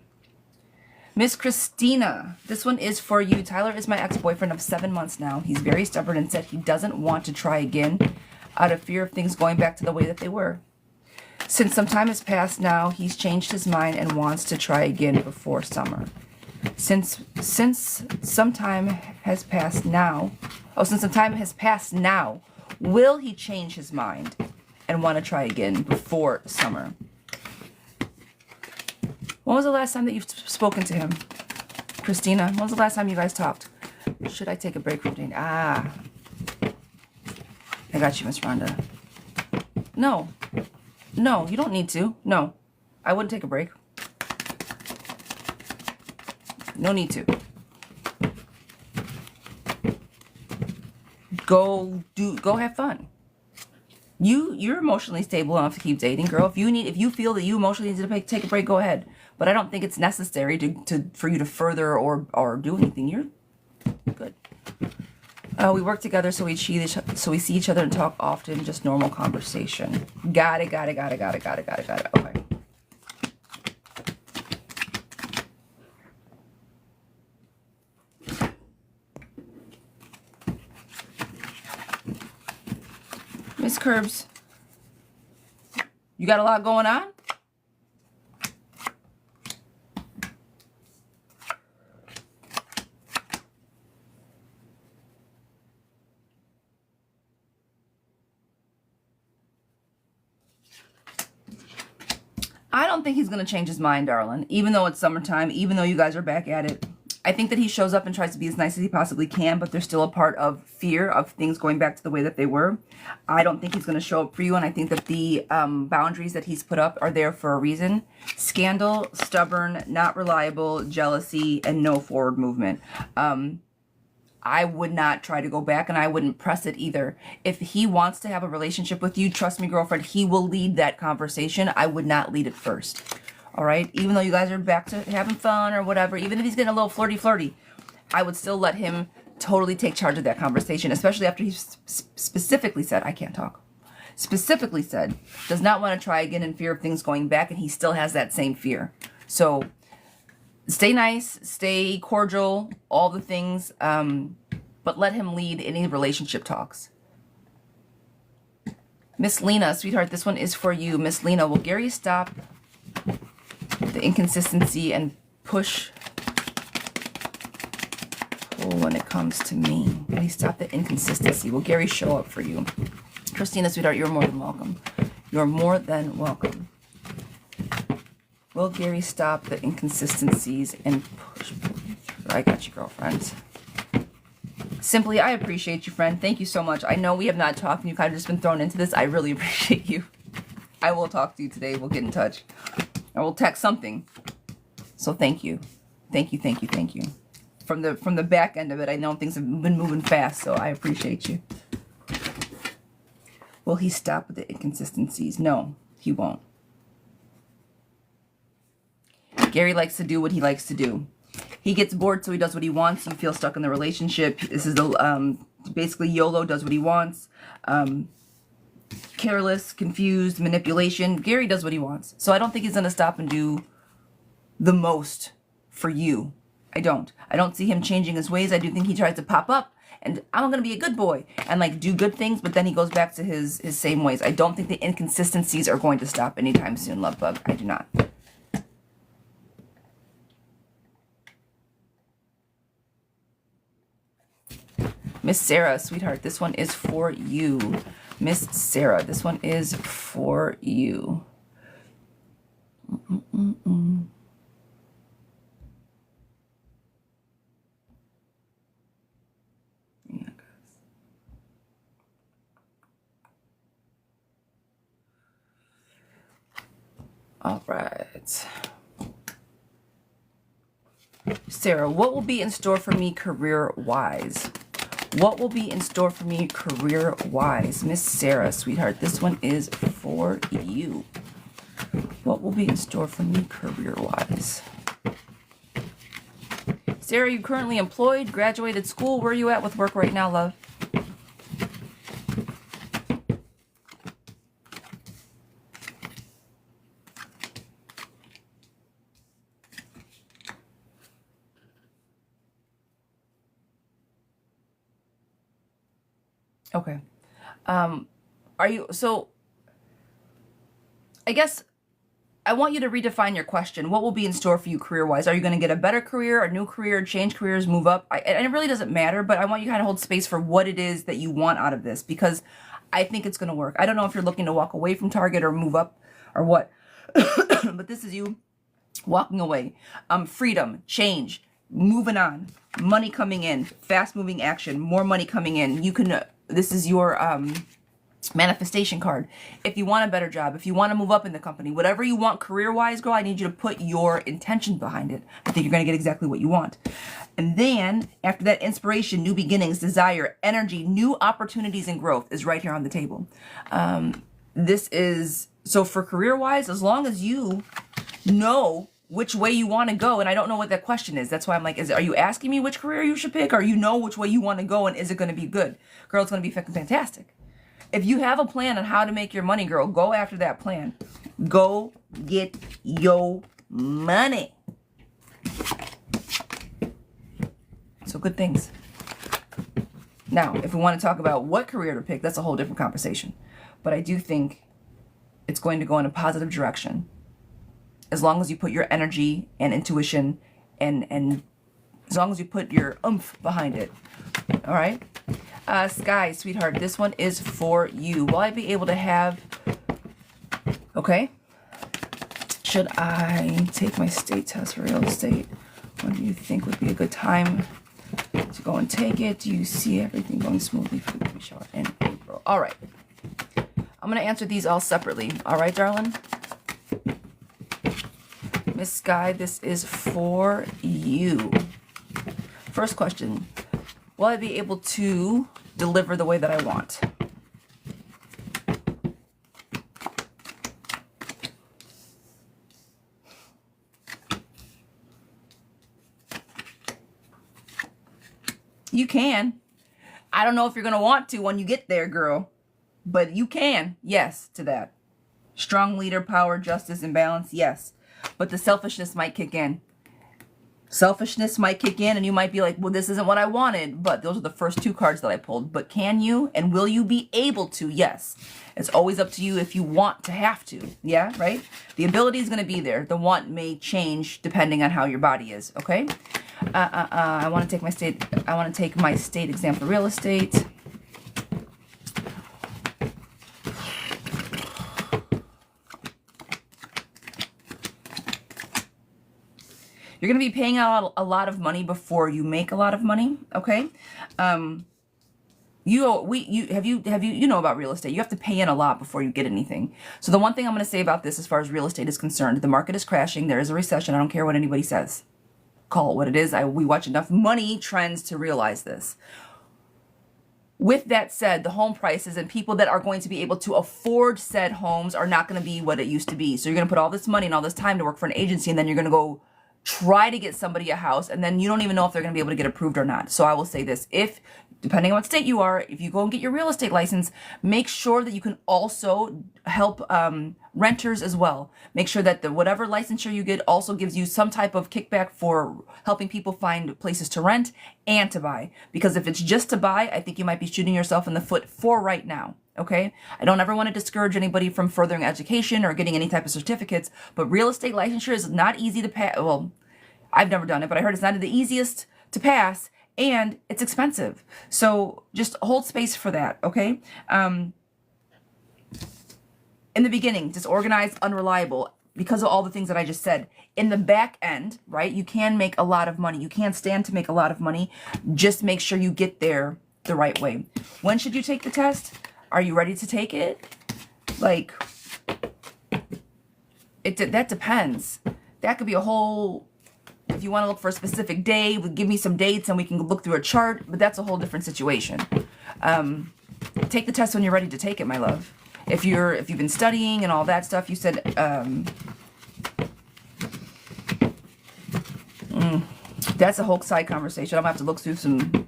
Miss Christina, this one is for you. Tyler is my ex-boyfriend of 7 months now. He's very stubborn and said he doesn't want to try again out of fear of things going back to the way that they were. Since some time has passed now, he's changed his mind and wants to try again before summer. Since some time has passed now, will he change his mind and want to try again before summer? When was the last time that you've spoken to him? Christina, when was the last time you guys talked? Should I take a break from dating? I got you, Miss Rhonda. No, you don't need to. No, I wouldn't take a break. No need to. Go have fun. You're emotionally stable enough to keep dating, girl. If you feel that you emotionally need to take a break, go ahead. But I don't think it's necessary for you to further or do anything. You're good. We work together, so we see each other and talk often. Just normal conversation. Got it. Okay. Miss Curbs, you got a lot going on? I don't think he's going to change his mind, darling. Even though it's summertime, even though you guys are back at it. I think that he shows up and tries to be as nice as he possibly can, but there's still a part of fear of things going back to the way that they were. I don't think he's going to show up for you, and I think that the boundaries that he's put up are there for a reason. Scandal, stubborn, not reliable, jealousy, and no forward movement. I would not try to go back, and I wouldn't press it either. If he wants to have a relationship with you, trust me, girlfriend, he will lead that conversation. I would not lead it first. All right? Even though you guys are back to having fun or whatever, even if he's getting a little flirty, I would still let him totally take charge of that conversation, especially after he specifically said, I can't talk. Specifically said, does not want to try again in fear of things going back, and he still has that same fear. So stay nice, stay cordial, all the things, but let him lead any relationship talks. Miss Lena, sweetheart, this one is for you. Miss Lena, will Gary stop the inconsistency and pull when it comes to me? Will he stop the inconsistency? Will Gary show up for you? Christina, sweetheart, you're more than welcome. You're more than welcome. Will Gary stop the inconsistencies and push? I got you, girlfriend. Simply, I appreciate you, friend. Thank you so much. I know we have not talked and you've kind of just been thrown into this. I really appreciate you. I will talk to you today. We'll get in touch. I will text something. So thank you. Thank you. From the back end of it, I know things have been moving fast, so I appreciate you. Will he stop with the inconsistencies? No, he won't. Gary likes to do what he likes to do. He gets bored, so he does what he wants. You feel stuck in the relationship. This is the basically YOLO, does what he wants. Careless, confused, manipulation. Gary does what he wants. So I don't think he's going to stop and do the most for you. I don't see him changing his ways. I do think he tries to pop up and I'm going to be a good boy and like do good things, but then he goes back to his same ways. I don't think the inconsistencies are going to stop anytime soon, love bug. I do not. Miss Sarah, sweetheart, this one is for you. Miss Sarah, this one is for you. All right. Sarah, what will be in store for me career-wise? What will be in store for me career-wise? Miss Sarah, sweetheart, this one is for you. What will be in store for me career-wise? Sarah, you currently employed, graduated school. Where are you at with work right now, love? Okay. Are you, so I guess I want you to redefine your question. What will be in store for you career-wise? Are you going to get a better career, a new career, change careers, move up? And it really doesn't matter, but I want you to kind of hold space for what it is that you want out of this, because I think it's going to work. I don't know if you're looking to walk away from Target or move up or what, but this is you walking away. Freedom, change, moving on, money coming in, fast-moving action, more money coming in. You can, this is your manifestation card. If you want a better job, if you want to move up in the company, whatever you want career-wise, girl, I need you to put your intention behind it. I think you're going to get exactly what you want. And then after that, inspiration, new beginnings, desire, energy, new opportunities and growth is right here on the table. This is, so for career-wise, as long as you know which way you want to go, and I don't know what that question is. That's why I'm like, are you asking me which career you should pick, or you know which way you want to go, and is it going to be good? Girl, it's going to be fucking fantastic. If you have a plan on how to make your money, girl, go after that plan. Go get your money. So good things. Now, if we want to talk about what career to pick, that's a whole different conversation. But I do think it's going to go in a positive direction. As long as you put your energy and intuition and as long as you put your oomph behind it. All right? Sky, sweetheart, this one is for you. Will I be able to have... Okay. Should I take my state test for real estate? When do you think would be a good time to go and take it? Do you see everything going smoothly for the baby shower in April? All right. I'm going to answer these all separately. All right, darling? Miss Sky, this is for you. First question. Will I be able to deliver the way that I want? You can. I don't know if you're going to want to when you get there, girl. But you can. Yes to that. Strong leader, power, justice, and balance. Yes. But the selfishness might kick in. Selfishness might kick in and you might be like, well, this isn't what I wanted. But those are the first two cards that I pulled. But can you and will you be able to? Yes. It's always up to you if you want to have to. Yeah, right? The ability is going to be there. The want may change depending on how your body is. Okay? I want to take my state. I want to take my state exam for real estate. You're going to be paying out a lot of money before you make a lot of money, okay? You know about real estate. You have to pay in a lot before you get anything. So the one thing I'm going to say about this as far as real estate is concerned, the market is crashing. There is a recession. I don't care what anybody says. Call it what it is. We watch enough money trends to realize this. With that said, the home prices and people that are going to be able to afford said homes are not going to be what it used to be. So you're going to put all this money and all this time to work for an agency, and then you're going to go try to get somebody a house, and then you don't even know if they're going to be able to get approved or not. So I will say this, if, depending on what state you are, if you go and get your real estate license, make sure that you can also help renters as well. Make sure that the whatever licensure you get also gives you some type of kickback for helping people find places to rent and to buy. Because if it's just to buy, I think you might be shooting yourself in the foot for right now. Okay? I don't ever want to discourage anybody from furthering education or getting any type of certificates, but real estate licensure is not easy to pass. Well, I've never done it, but I heard it's not the easiest to pass, and it's expensive. So just hold space for that, okay? In the beginning, disorganized, unreliable, because of all the things that I just said. In the back end, right, you can make a lot of money. You can stand to make a lot of money. Just make sure you get there the right way. When should you take the test? Are you ready to take it? Like, That depends. That could be a whole, if you want to look for a specific day, give me some dates and we can look through a chart, but that's a whole different situation. Take the test when you're ready to take it, my love. If you've been studying and all that stuff, you said, that's a whole side conversation. I'm gonna have to look through some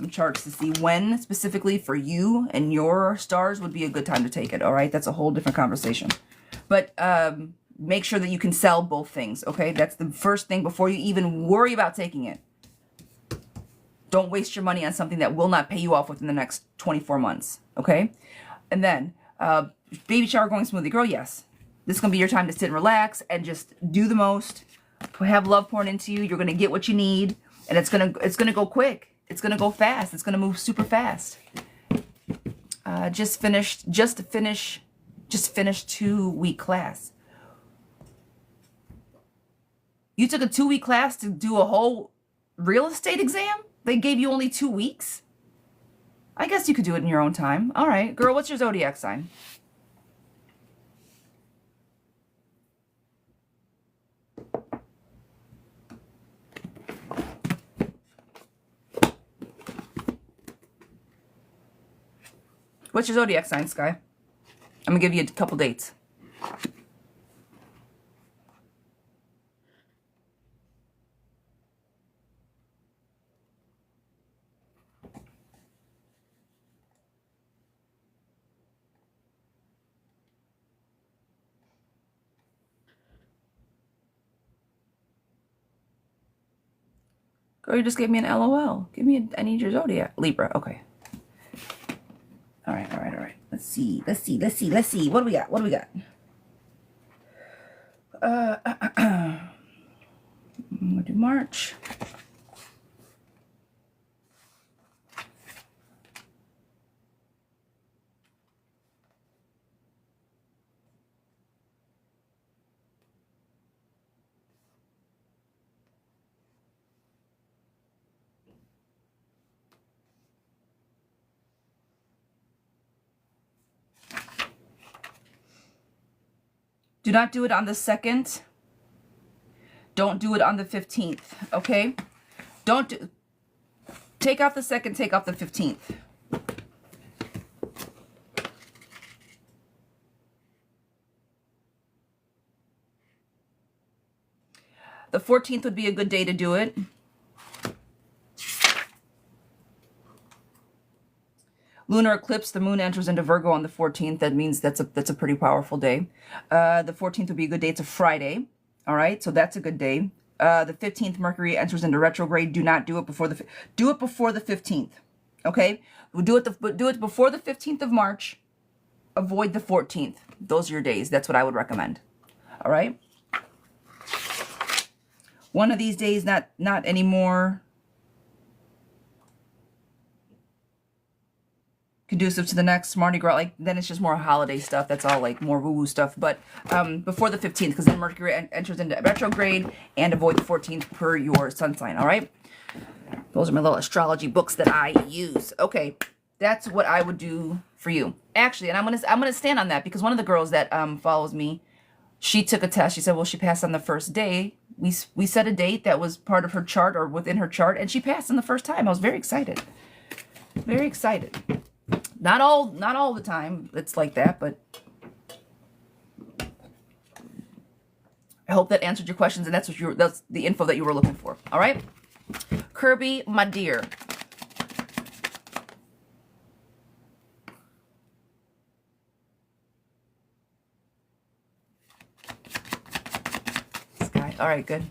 charts to see when specifically for you and your stars would be a good time to take it. All right, that's a whole different conversation. But make sure that you can sell both things. Okay, that's the first thing before you even worry about taking it. Don't waste your money on something that will not pay you off within the next 24 months. Okay, and then baby shower going smoothly, girl. Yes, this is gonna be your time to sit and relax and just do the most. Have love poured into you. You're gonna get what you need, and it's gonna go quick. It's gonna go fast. It's gonna move super fast. Just finished 2-week class. You took a 2-week class to do a whole real estate exam? They gave you only 2 weeks? I guess you could do it in your own time. All right, girl, what's your zodiac sign? What's your zodiac sign, Sky? I'm gonna give you a couple dates. Girl, you just gave me an LOL. I need your zodiac. Libra, okay. All right. Let's see. What do we got? I'm gonna do March. Do not do it on the 2nd. Don't do it on the 15th, okay? Take off the 2nd, take off the 15th. The 14th would be a good day to do it. Lunar eclipse, the moon enters into Virgo on the 14th. That means that's a pretty powerful day. The 14th would be a good day. It's a Friday. All right, so that's a good day. The 15th, Mercury enters into retrograde. Do not do it before the 15th. Okay, we'll do it before the 15th of March. Avoid the 14th. Those are your days. That's what I would recommend. All right. One of these days, not anymore conducive to the next Mardi Gras, like then it's just more holiday stuff. That's all like more woo-woo stuff. But before the 15th, because then Mercury enters into retrograde, and avoid the 14th per your sun sign. All right, those are my little astrology books that I use. Okay, that's what I would do for you, actually. And I'm gonna stand on that, because one of the girls that follows me, she took a test. She said, well, she passed on the first day. We set a date that was part of her chart or within her chart, and she passed on the first time. I was very excited. Very excited. Not all the time it's like that, but I hope that answered your questions, and that's the info that you were looking for. All right, Kirby, my dear. Sky. All right, good.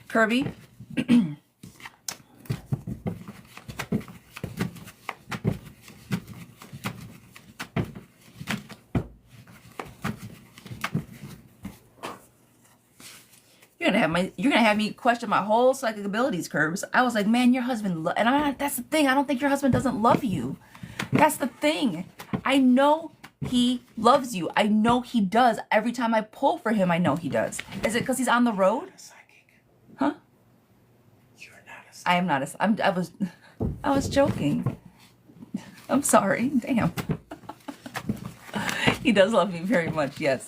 Kirby. You're gonna have me question my whole psychic abilities, Curbs. I was like, man, your husband, that's the thing. I don't think your husband doesn't love you. That's the thing. I know he loves you. I know he does. Every time I pull for him, I know he does. Is it because he's on the road? Huh? You're not a psychic. I am not I was joking. I'm sorry. Damn. He does love me very much, yes.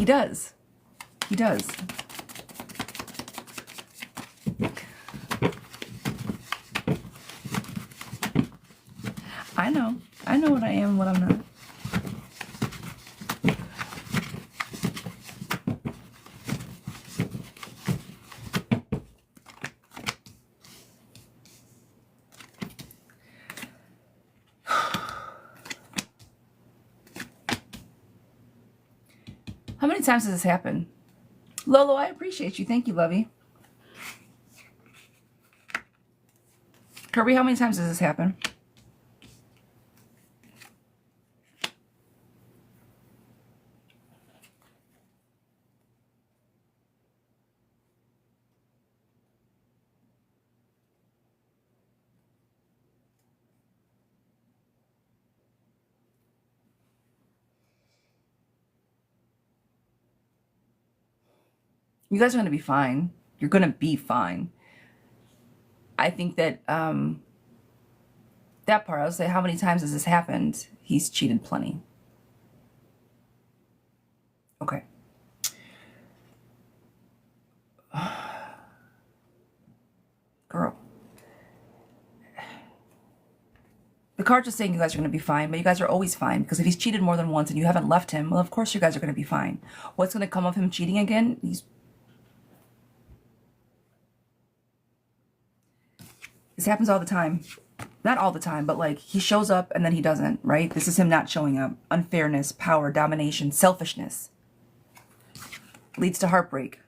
does. He does. I know. I know what I am and what I'm not. How many times has this happened? Lolo, I appreciate you. Thank you, Lovey. Kirby, how many times has this happened? You guys are going to be fine. You're going to be fine. I think that that part, I was say, how many times has this happened? He's cheated plenty. Okay. Girl. The card's just saying you guys are going to be fine, but you guys are always fine, because if he's cheated more than once and you haven't left him, well, of course you guys are going to be fine. What's going to come of him cheating again? This happens all the time. Not all the time, but like he shows up and then he doesn't, right? This is him not showing up. Unfairness, power, domination, selfishness. Leads to heartbreak.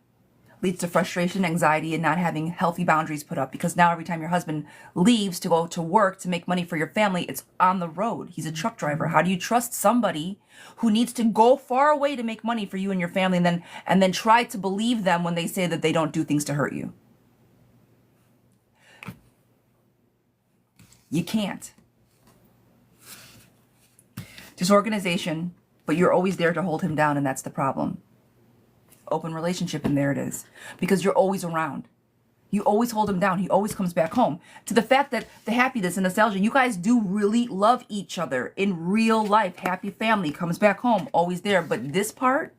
Leads to frustration, anxiety, and not having healthy boundaries put up, because now every time your husband leaves to go to work to make money for your family, it's on the road. He's a truck driver. How do you trust somebody who needs to go far away to make money for you and your family and then try to believe them when they say that they don't do things to hurt you? You can't. Disorganization, but you're always there to hold him down, and that's the problem. Open relationship, and there it is. Because you're always around. You always hold him down. He always comes back home. To the fact that the happiness and nostalgia, you guys do really love each other in real life. Happy family, comes back home, always there. But this part,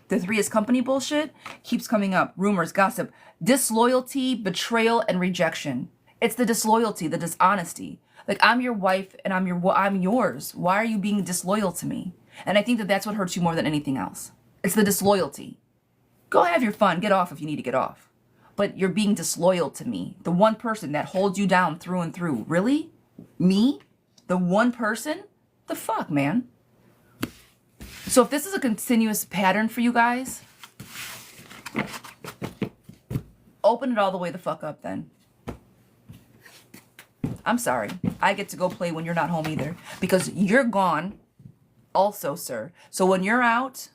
the Three is Company bullshit, keeps coming up. Rumors, gossip, disloyalty, betrayal, and rejection. It's the disloyalty, the dishonesty. Like, I'm your wife and I'm yours. Why are you being disloyal to me? And I think that that's what hurts you more than anything else. It's the disloyalty. Go have your fun. Get off if you need to get off. But you're being disloyal to me. The one person that holds you down through and through. Really? Me? The one person? The fuck, man? So if this is a continuous pattern for you guys, open it all the way the fuck up then. I'm sorry. I get to go play when you're not home either. Because you're gone also, sir. So when you're out,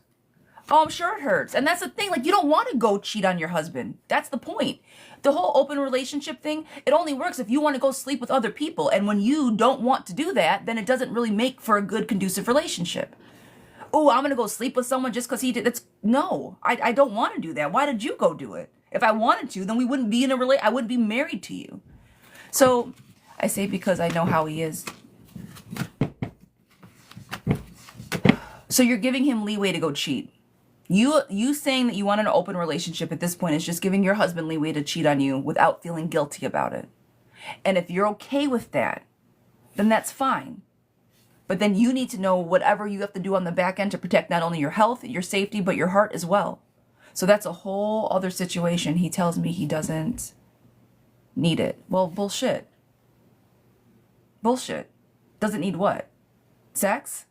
oh, I'm sure it hurts. And that's the thing. Like, you don't want to go cheat on your husband. That's the point. The whole open relationship thing, it only works if you want to go sleep with other people. And when you don't want to do that, then it doesn't really make for a good, conducive relationship. Oh, I'm going to go sleep with someone just because he did. No, I don't want to do that. Why did you go do it? If I wanted to, then we wouldn't be in a relationship. I wouldn't be married to you. So I say because I know how he is. So you're giving him leeway to go cheat. You saying that you want an open relationship at this point is just giving your husband leeway to cheat on you without feeling guilty about it. And if you're okay with that, then that's fine. But then you need to know whatever you have to do on the back end to protect not only your health, your safety, but your heart as well. So that's a whole other situation. He tells me he doesn't need it. Well, bullshit. Bullshit. Doesn't need what? Sex?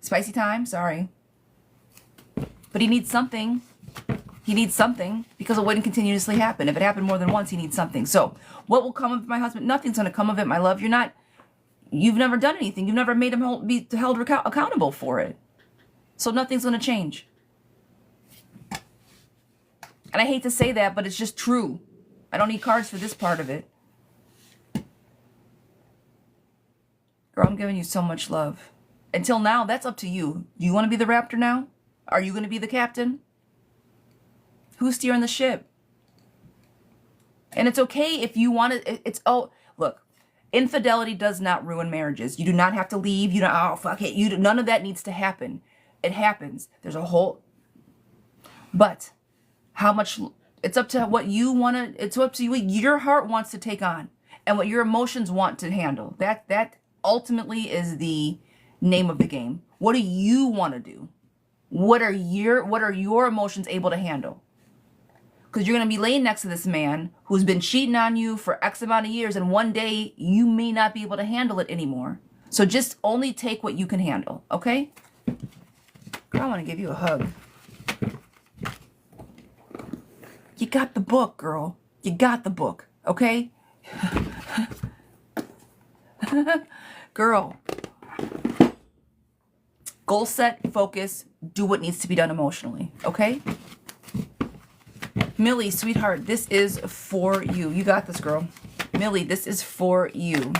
Spicy time? Sorry. But he needs something. He needs something because it wouldn't continuously happen. If it happened more than once, he needs something. So what will come of my husband? Nothing's going to come of it, my love. You've never done anything. You've never made him be held accountable for it. So nothing's going to change. And I hate to say that, but it's just true. I don't need cards for this part of it. Girl, I'm giving you so much love. Until now, that's up to you. Do you want to be the raptor now? Are you going to be the captain? Who's steering the ship? And it's okay if you want to. Look, infidelity does not ruin marriages. You do not have to leave. You don't. Oh, fuck it. None of that needs to happen. It happens. There's a whole, but how much, it's up to what you want to, it's up to you, what your heart wants to take on and what your emotions want to handle. That ultimately is the name of the game. What do you want to do? What are your emotions able to handle? Because you're going to be laying next to this man who's been cheating on you for X amount of years, and one day you may not be able to handle it anymore. So just only take what you can handle, okay? Girl, I want to give you a hug. You got the book, girl. You got the book, okay? Girl. Goal set, focus, do what needs to be done emotionally, okay? Millie, sweetheart, this is for you. You got this, girl. Millie, this is for you.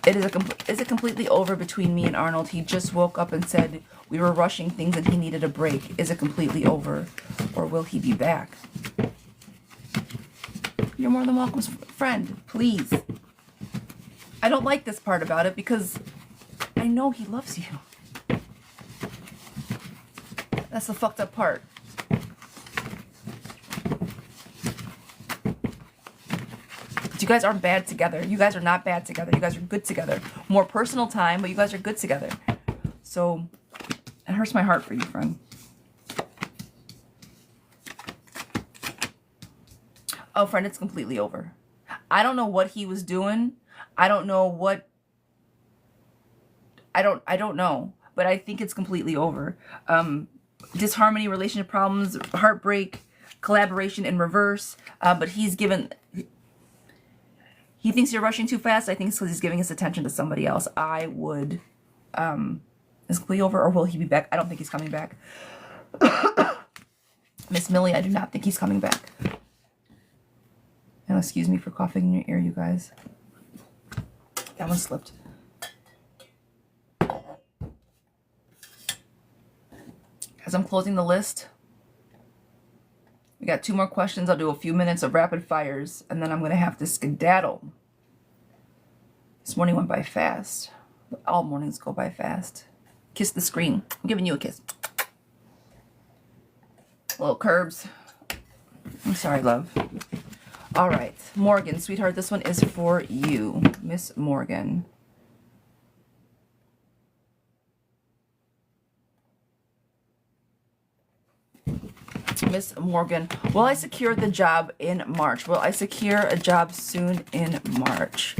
Is it completely over between me and Arnold? He just woke up and said we were rushing things and he needed a break. Is it completely over? Or will he be back? You're more than welcome, friend. Please. I don't like this part about it because I know he loves you. That's the fucked up part. You guys aren't bad together. You guys are not bad together. You guys are good together. More personal time, but you guys are good together. So it hurts my heart for you, friend. Oh, friend, it's completely over. I don't know what he was doing. I don't know what. I don't know. But I think it's completely over. Disharmony, relationship problems, heartbreak, collaboration in reverse. But he's given. He thinks you're rushing too fast. I think it's because he's giving his attention to somebody else. I would. Is completely over, or will he be back? I don't think he's coming back. Miss Millie, I do not think he's coming back. And excuse me for coughing in your ear, you guys. That one slipped. As I'm closing the list, we got 2 more questions. I'll do a few minutes of rapid fires, and then I'm going to have to skedaddle. This morning went by fast. All mornings go by fast. Kiss the screen. I'm giving you a kiss. Little curbs. I'm sorry, love. All right. Morgan, sweetheart, this one is for you. Miss Morgan. Miss Morgan, will I secure the job in March? Will I secure a job soon in March?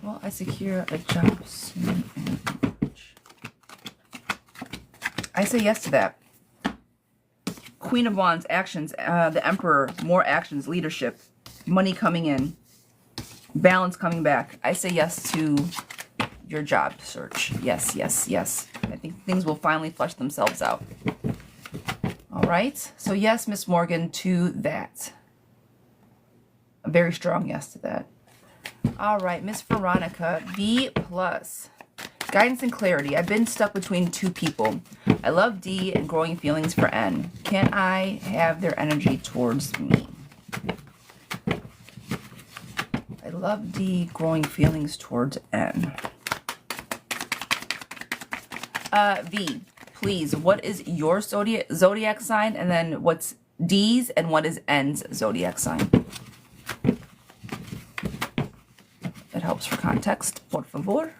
Will I secure a job soon in March? I say yes to that. Queen of Wands, actions, the Emperor, more actions, leadership, money coming in, balance coming back. I say yes to your job search. Yes, yes, yes. I think things will finally flush themselves out. All right. So yes, Miss Morgan, to that. A very strong yes to that. All right, Miss Veronica, B+. Guidance and clarity. I've been stuck between 2 people. I love D and growing feelings for N. Can I have their energy towards me? I love D, growing feelings towards N. V, please, what is your zodiac sign? And then what's D's and what is N's zodiac sign? It helps for context, por favor.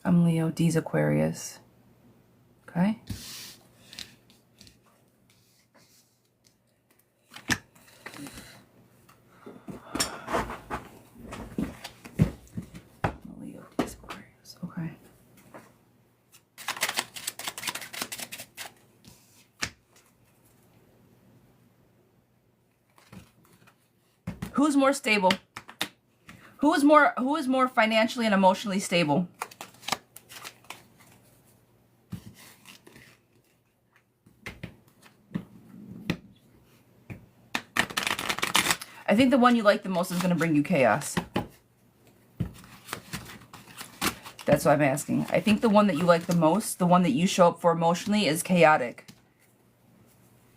I'm Leo, D's Aquarius. Okay. Leo, D's Aquarius. Okay. Who's more stable? Who is more financially and emotionally stable? I think the one you like the most is going to bring you chaos. That's what I'm asking. I think the one that you like the most, the one that you show up for emotionally, is chaotic.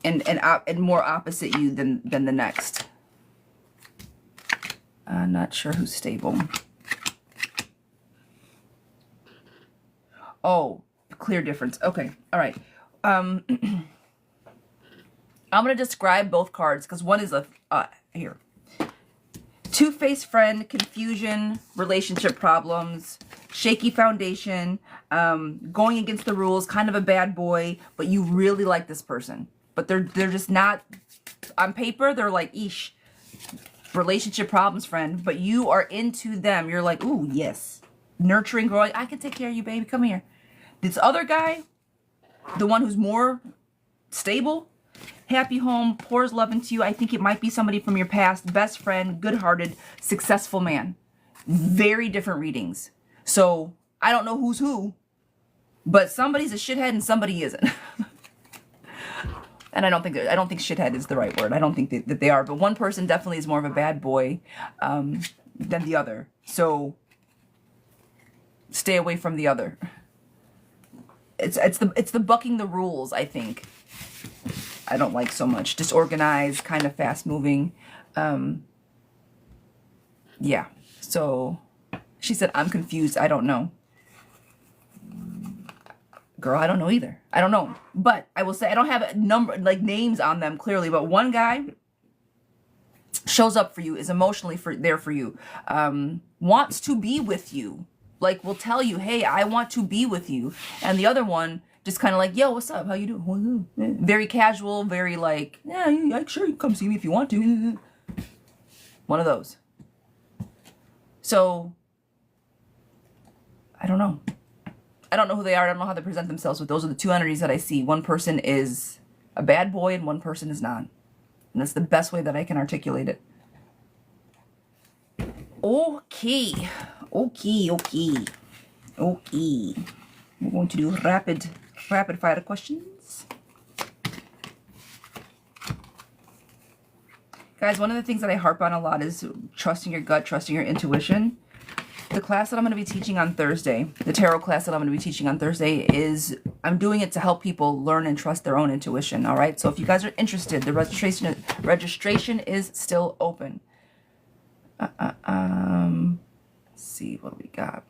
And more opposite you than the next. I'm not sure who's stable. Oh, clear difference. Okay, all right. I'm gonna describe both cards because one is a here. Two-faced friend, confusion, relationship problems, shaky foundation, going against the rules, kind of a bad boy, but you really like this person. But they're just not, on paper, they're like, eesh, relationship problems, friend. But you are into them. You're like, ooh, yes. Nurturing, growing. I can take care of you, baby. Come here. This other guy, the one who's more stable, happy home, pours love into you. I think it might be somebody from your past, best friend, good-hearted, successful man. Very different readings. So I don't know who's who, but somebody's a shithead and somebody isn't. And I don't think shithead is the right word. I don't think that they are. But one person definitely is more of a bad boy than the other. So stay away from the other. It's the bucking the rules, I think. I don't like so much. Disorganized, kind of fast moving. Yeah. So she said, I'm confused. I don't know. Girl, I don't know either. I don't know. But I will say I don't have a number, like names on them clearly, but one guy shows up for you, is emotionally there for you, wants to be with you. Like will tell you, hey, I want to be with you. And the other one just kind of like, yo, what's up? How you doing? Very casual, very like, yeah, sure, you can come see me if you want to. One of those. So, I don't know. I don't know who they are. I don't know how they present themselves, but those are the two energies that I see. One person is a bad boy and one person is not. And that's the best way that I can articulate it. Okay. We're going to do rapid fire questions. Guys, one of the things that I harp on a lot is trusting your gut, trusting your intuition. The class that I'm going to be teaching on Thursday, the tarot class that I'm going to be teaching on Thursday, is I'm doing it to help people learn and trust their own intuition, all right? So if you guys are interested, the registration is still open. Let's see, what do we got?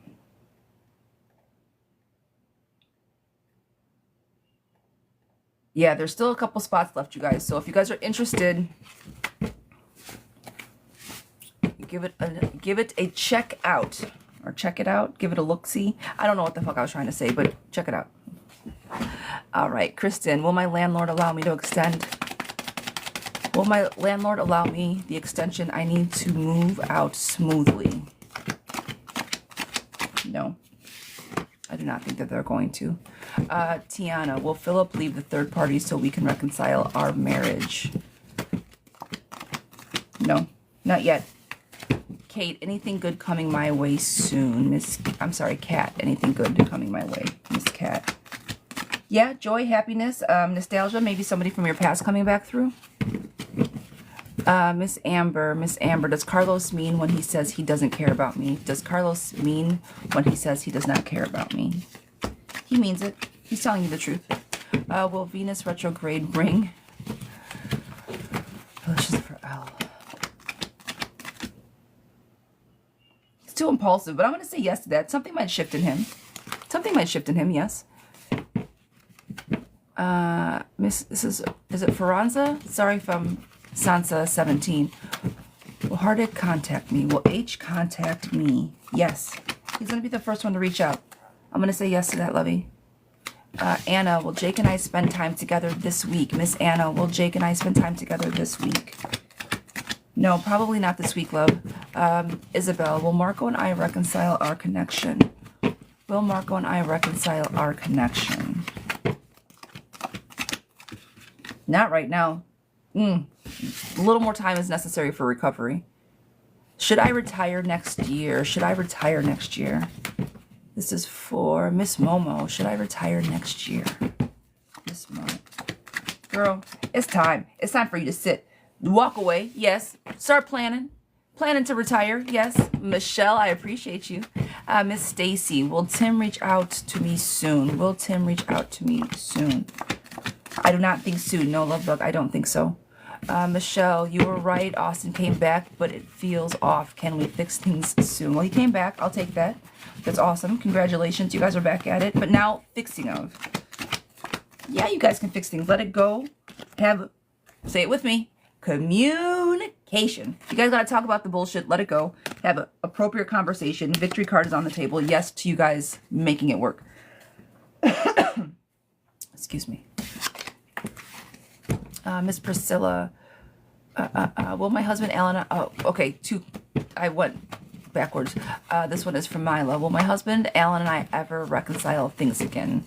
Yeah, there's still a couple spots left, you guys. So if you guys are interested, give it a check out, or check it out, give it a look-see. I don't know what the fuck I was trying to say, but check it out. All right, Kristen, will my landlord allow me to extend? Will my landlord allow me the extension I need to move out smoothly? No, I do not think that they're going to. Tiana, will Philip leave the third party so we can reconcile our marriage? No, not yet. Kate, anything good coming my way soon? Kat, anything good coming my way? Miss Kat. Yeah, joy, happiness, nostalgia, maybe somebody from your past coming back through. Miss Amber, does Carlos mean when he says he doesn't care about me? Does Carlos mean when he says he does not care about me? He means it. He's telling you the truth. Will Venus retrograde bring wishes for L? It's too impulsive, but I'm going to say yes to that. Something might shift in him. Yes. Is it Ferranza? Sorry if I'm Sansa 17. Will Hearted contact me? Will H contact me? Yes. He's going to be the first one to reach out. I'm going to say yes to that, lovey. Anna, will Jake and I spend time together this week? Miss Anna, will Jake and I spend time together this week? No, probably not this week, love. Isabel, will Marco and I reconcile our connection? Will Marco and I reconcile our connection? Not right now. A little more time is necessary for recovery. Should I retire next year? This is for Miss Momo. Should I retire next year? Miss Momo. Girl, it's time. It's time for you to sit. Walk away, yes. Start planning. Planning to retire, yes. Michelle, I appreciate you. Miss Stacy, will Tim reach out to me soon? Will Tim reach out to me soon? I do not think soon. No, love bug, I don't think so. Michelle, you were right. Austin came back, but it feels off. Can we fix things soon? Well, he came back. I'll take that. That's awesome. Congratulations. You guys are back at it. But now, fixing of. Yeah, you guys can fix things. Let it go. Say it with me, communication. You guys got to talk about the bullshit. Let it go. Have an appropriate conversation. Victory card is on the table. Yes to you guys making it work. Excuse me. Miss Priscilla, will my husband Alan, oh, okay, I went backwards. This one is from Mila. Will my husband Alan and I ever reconcile things again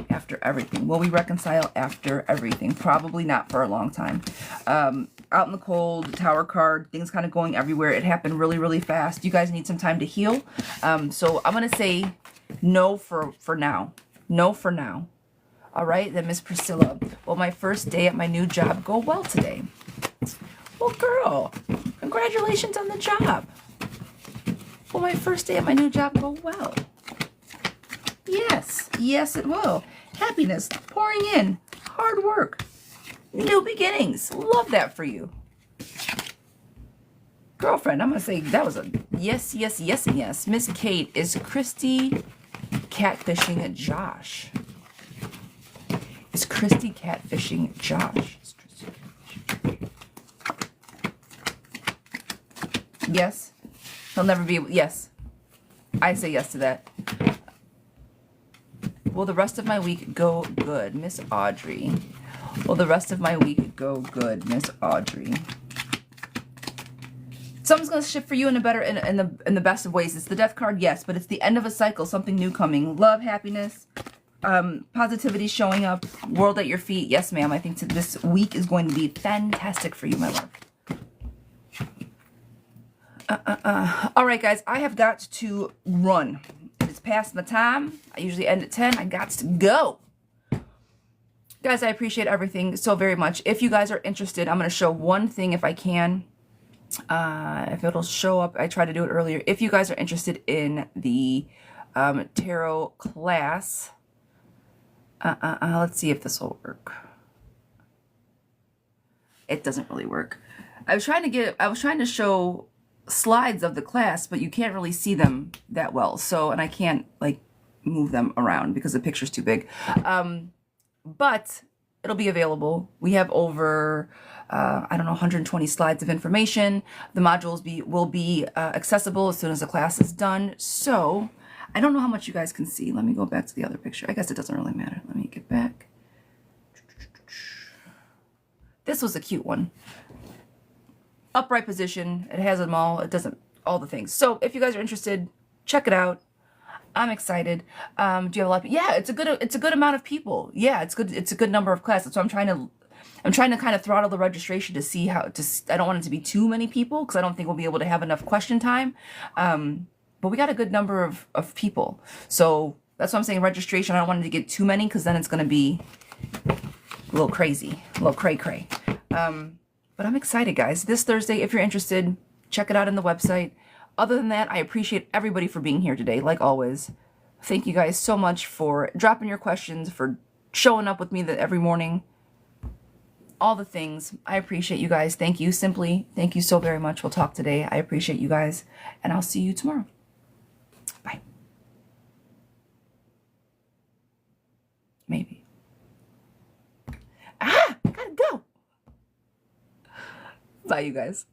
after everything? Will we reconcile after everything? Probably not for a long time. Out in the cold, tower card, things kind of going everywhere. It happened really, really fast. You guys need some time to heal. So I'm going to say no for now. No for now. All right, then Miss Priscilla, will my first day at my new job go well today? Well, girl, congratulations on the job. Will my first day at my new job go well? Yes, yes it will. Happiness pouring in, hard work, new beginnings. Love that for you. Girlfriend, I'm going to say that was a yes, yes, yes, and yes. Miss Kate, is Christy catfishing Josh? Is Christy catfishing Josh? Yes. He'll never be able. Yes. I say yes to that. Will the rest of my week go good, Miss Audrey? Will the rest of my week go good, Miss Audrey? Something's gonna shift for you in a better, in the best of ways. It's the death card, yes, but it's the end of a cycle. Something new coming. Love, happiness. Positivity showing up, world at your feet. Yes, ma'am. I think this week is going to be fantastic for you, my love. All right, guys. I have got to run. It's past my time. I usually end at 10. I got to go. Guys, I appreciate everything so very much. If you guys are interested, I'm going to show one thing if I can. If it'll show up, I tried to do it earlier. If you guys are interested in the tarot class, let's see if this will work. It doesn't really work. I was trying to show slides of the class, but you can't really see them that well. So, and I can't like move them around because the picture's too big. But it'll be available. We have over, I don't know, 120 slides of information. The modules will be accessible as soon as the class is done. So I don't know how much you guys can see. Let me go back to the other picture. I guess it doesn't really matter. Let me get back. This was a cute one. Upright position. It has them all. It doesn't, all the things. So if you guys are interested, check it out. I'm excited. Do you have a lot of, yeah, it's a good amount of people. Yeah, it's good. It's a good number of classes. So I'm trying to kind of throttle the registration to see how I don't want it to be too many people because I don't think we'll be able to have enough question time. But we got a good number of people. So that's what I'm saying. Registration, I don't want it to get too many because then it's going to be a little crazy, a little cray-cray. But I'm excited, guys. This Thursday, if you're interested, check it out on the website. Other than that, I appreciate everybody for being here today, like always. Thank you guys so much for dropping your questions, for showing up with me every morning. All the things. I appreciate you guys. Thank you. Simply, thank you so very much. We'll talk today. I appreciate you guys, and I'll see you tomorrow. Bye. Maybe. I gotta go. Bye, you guys.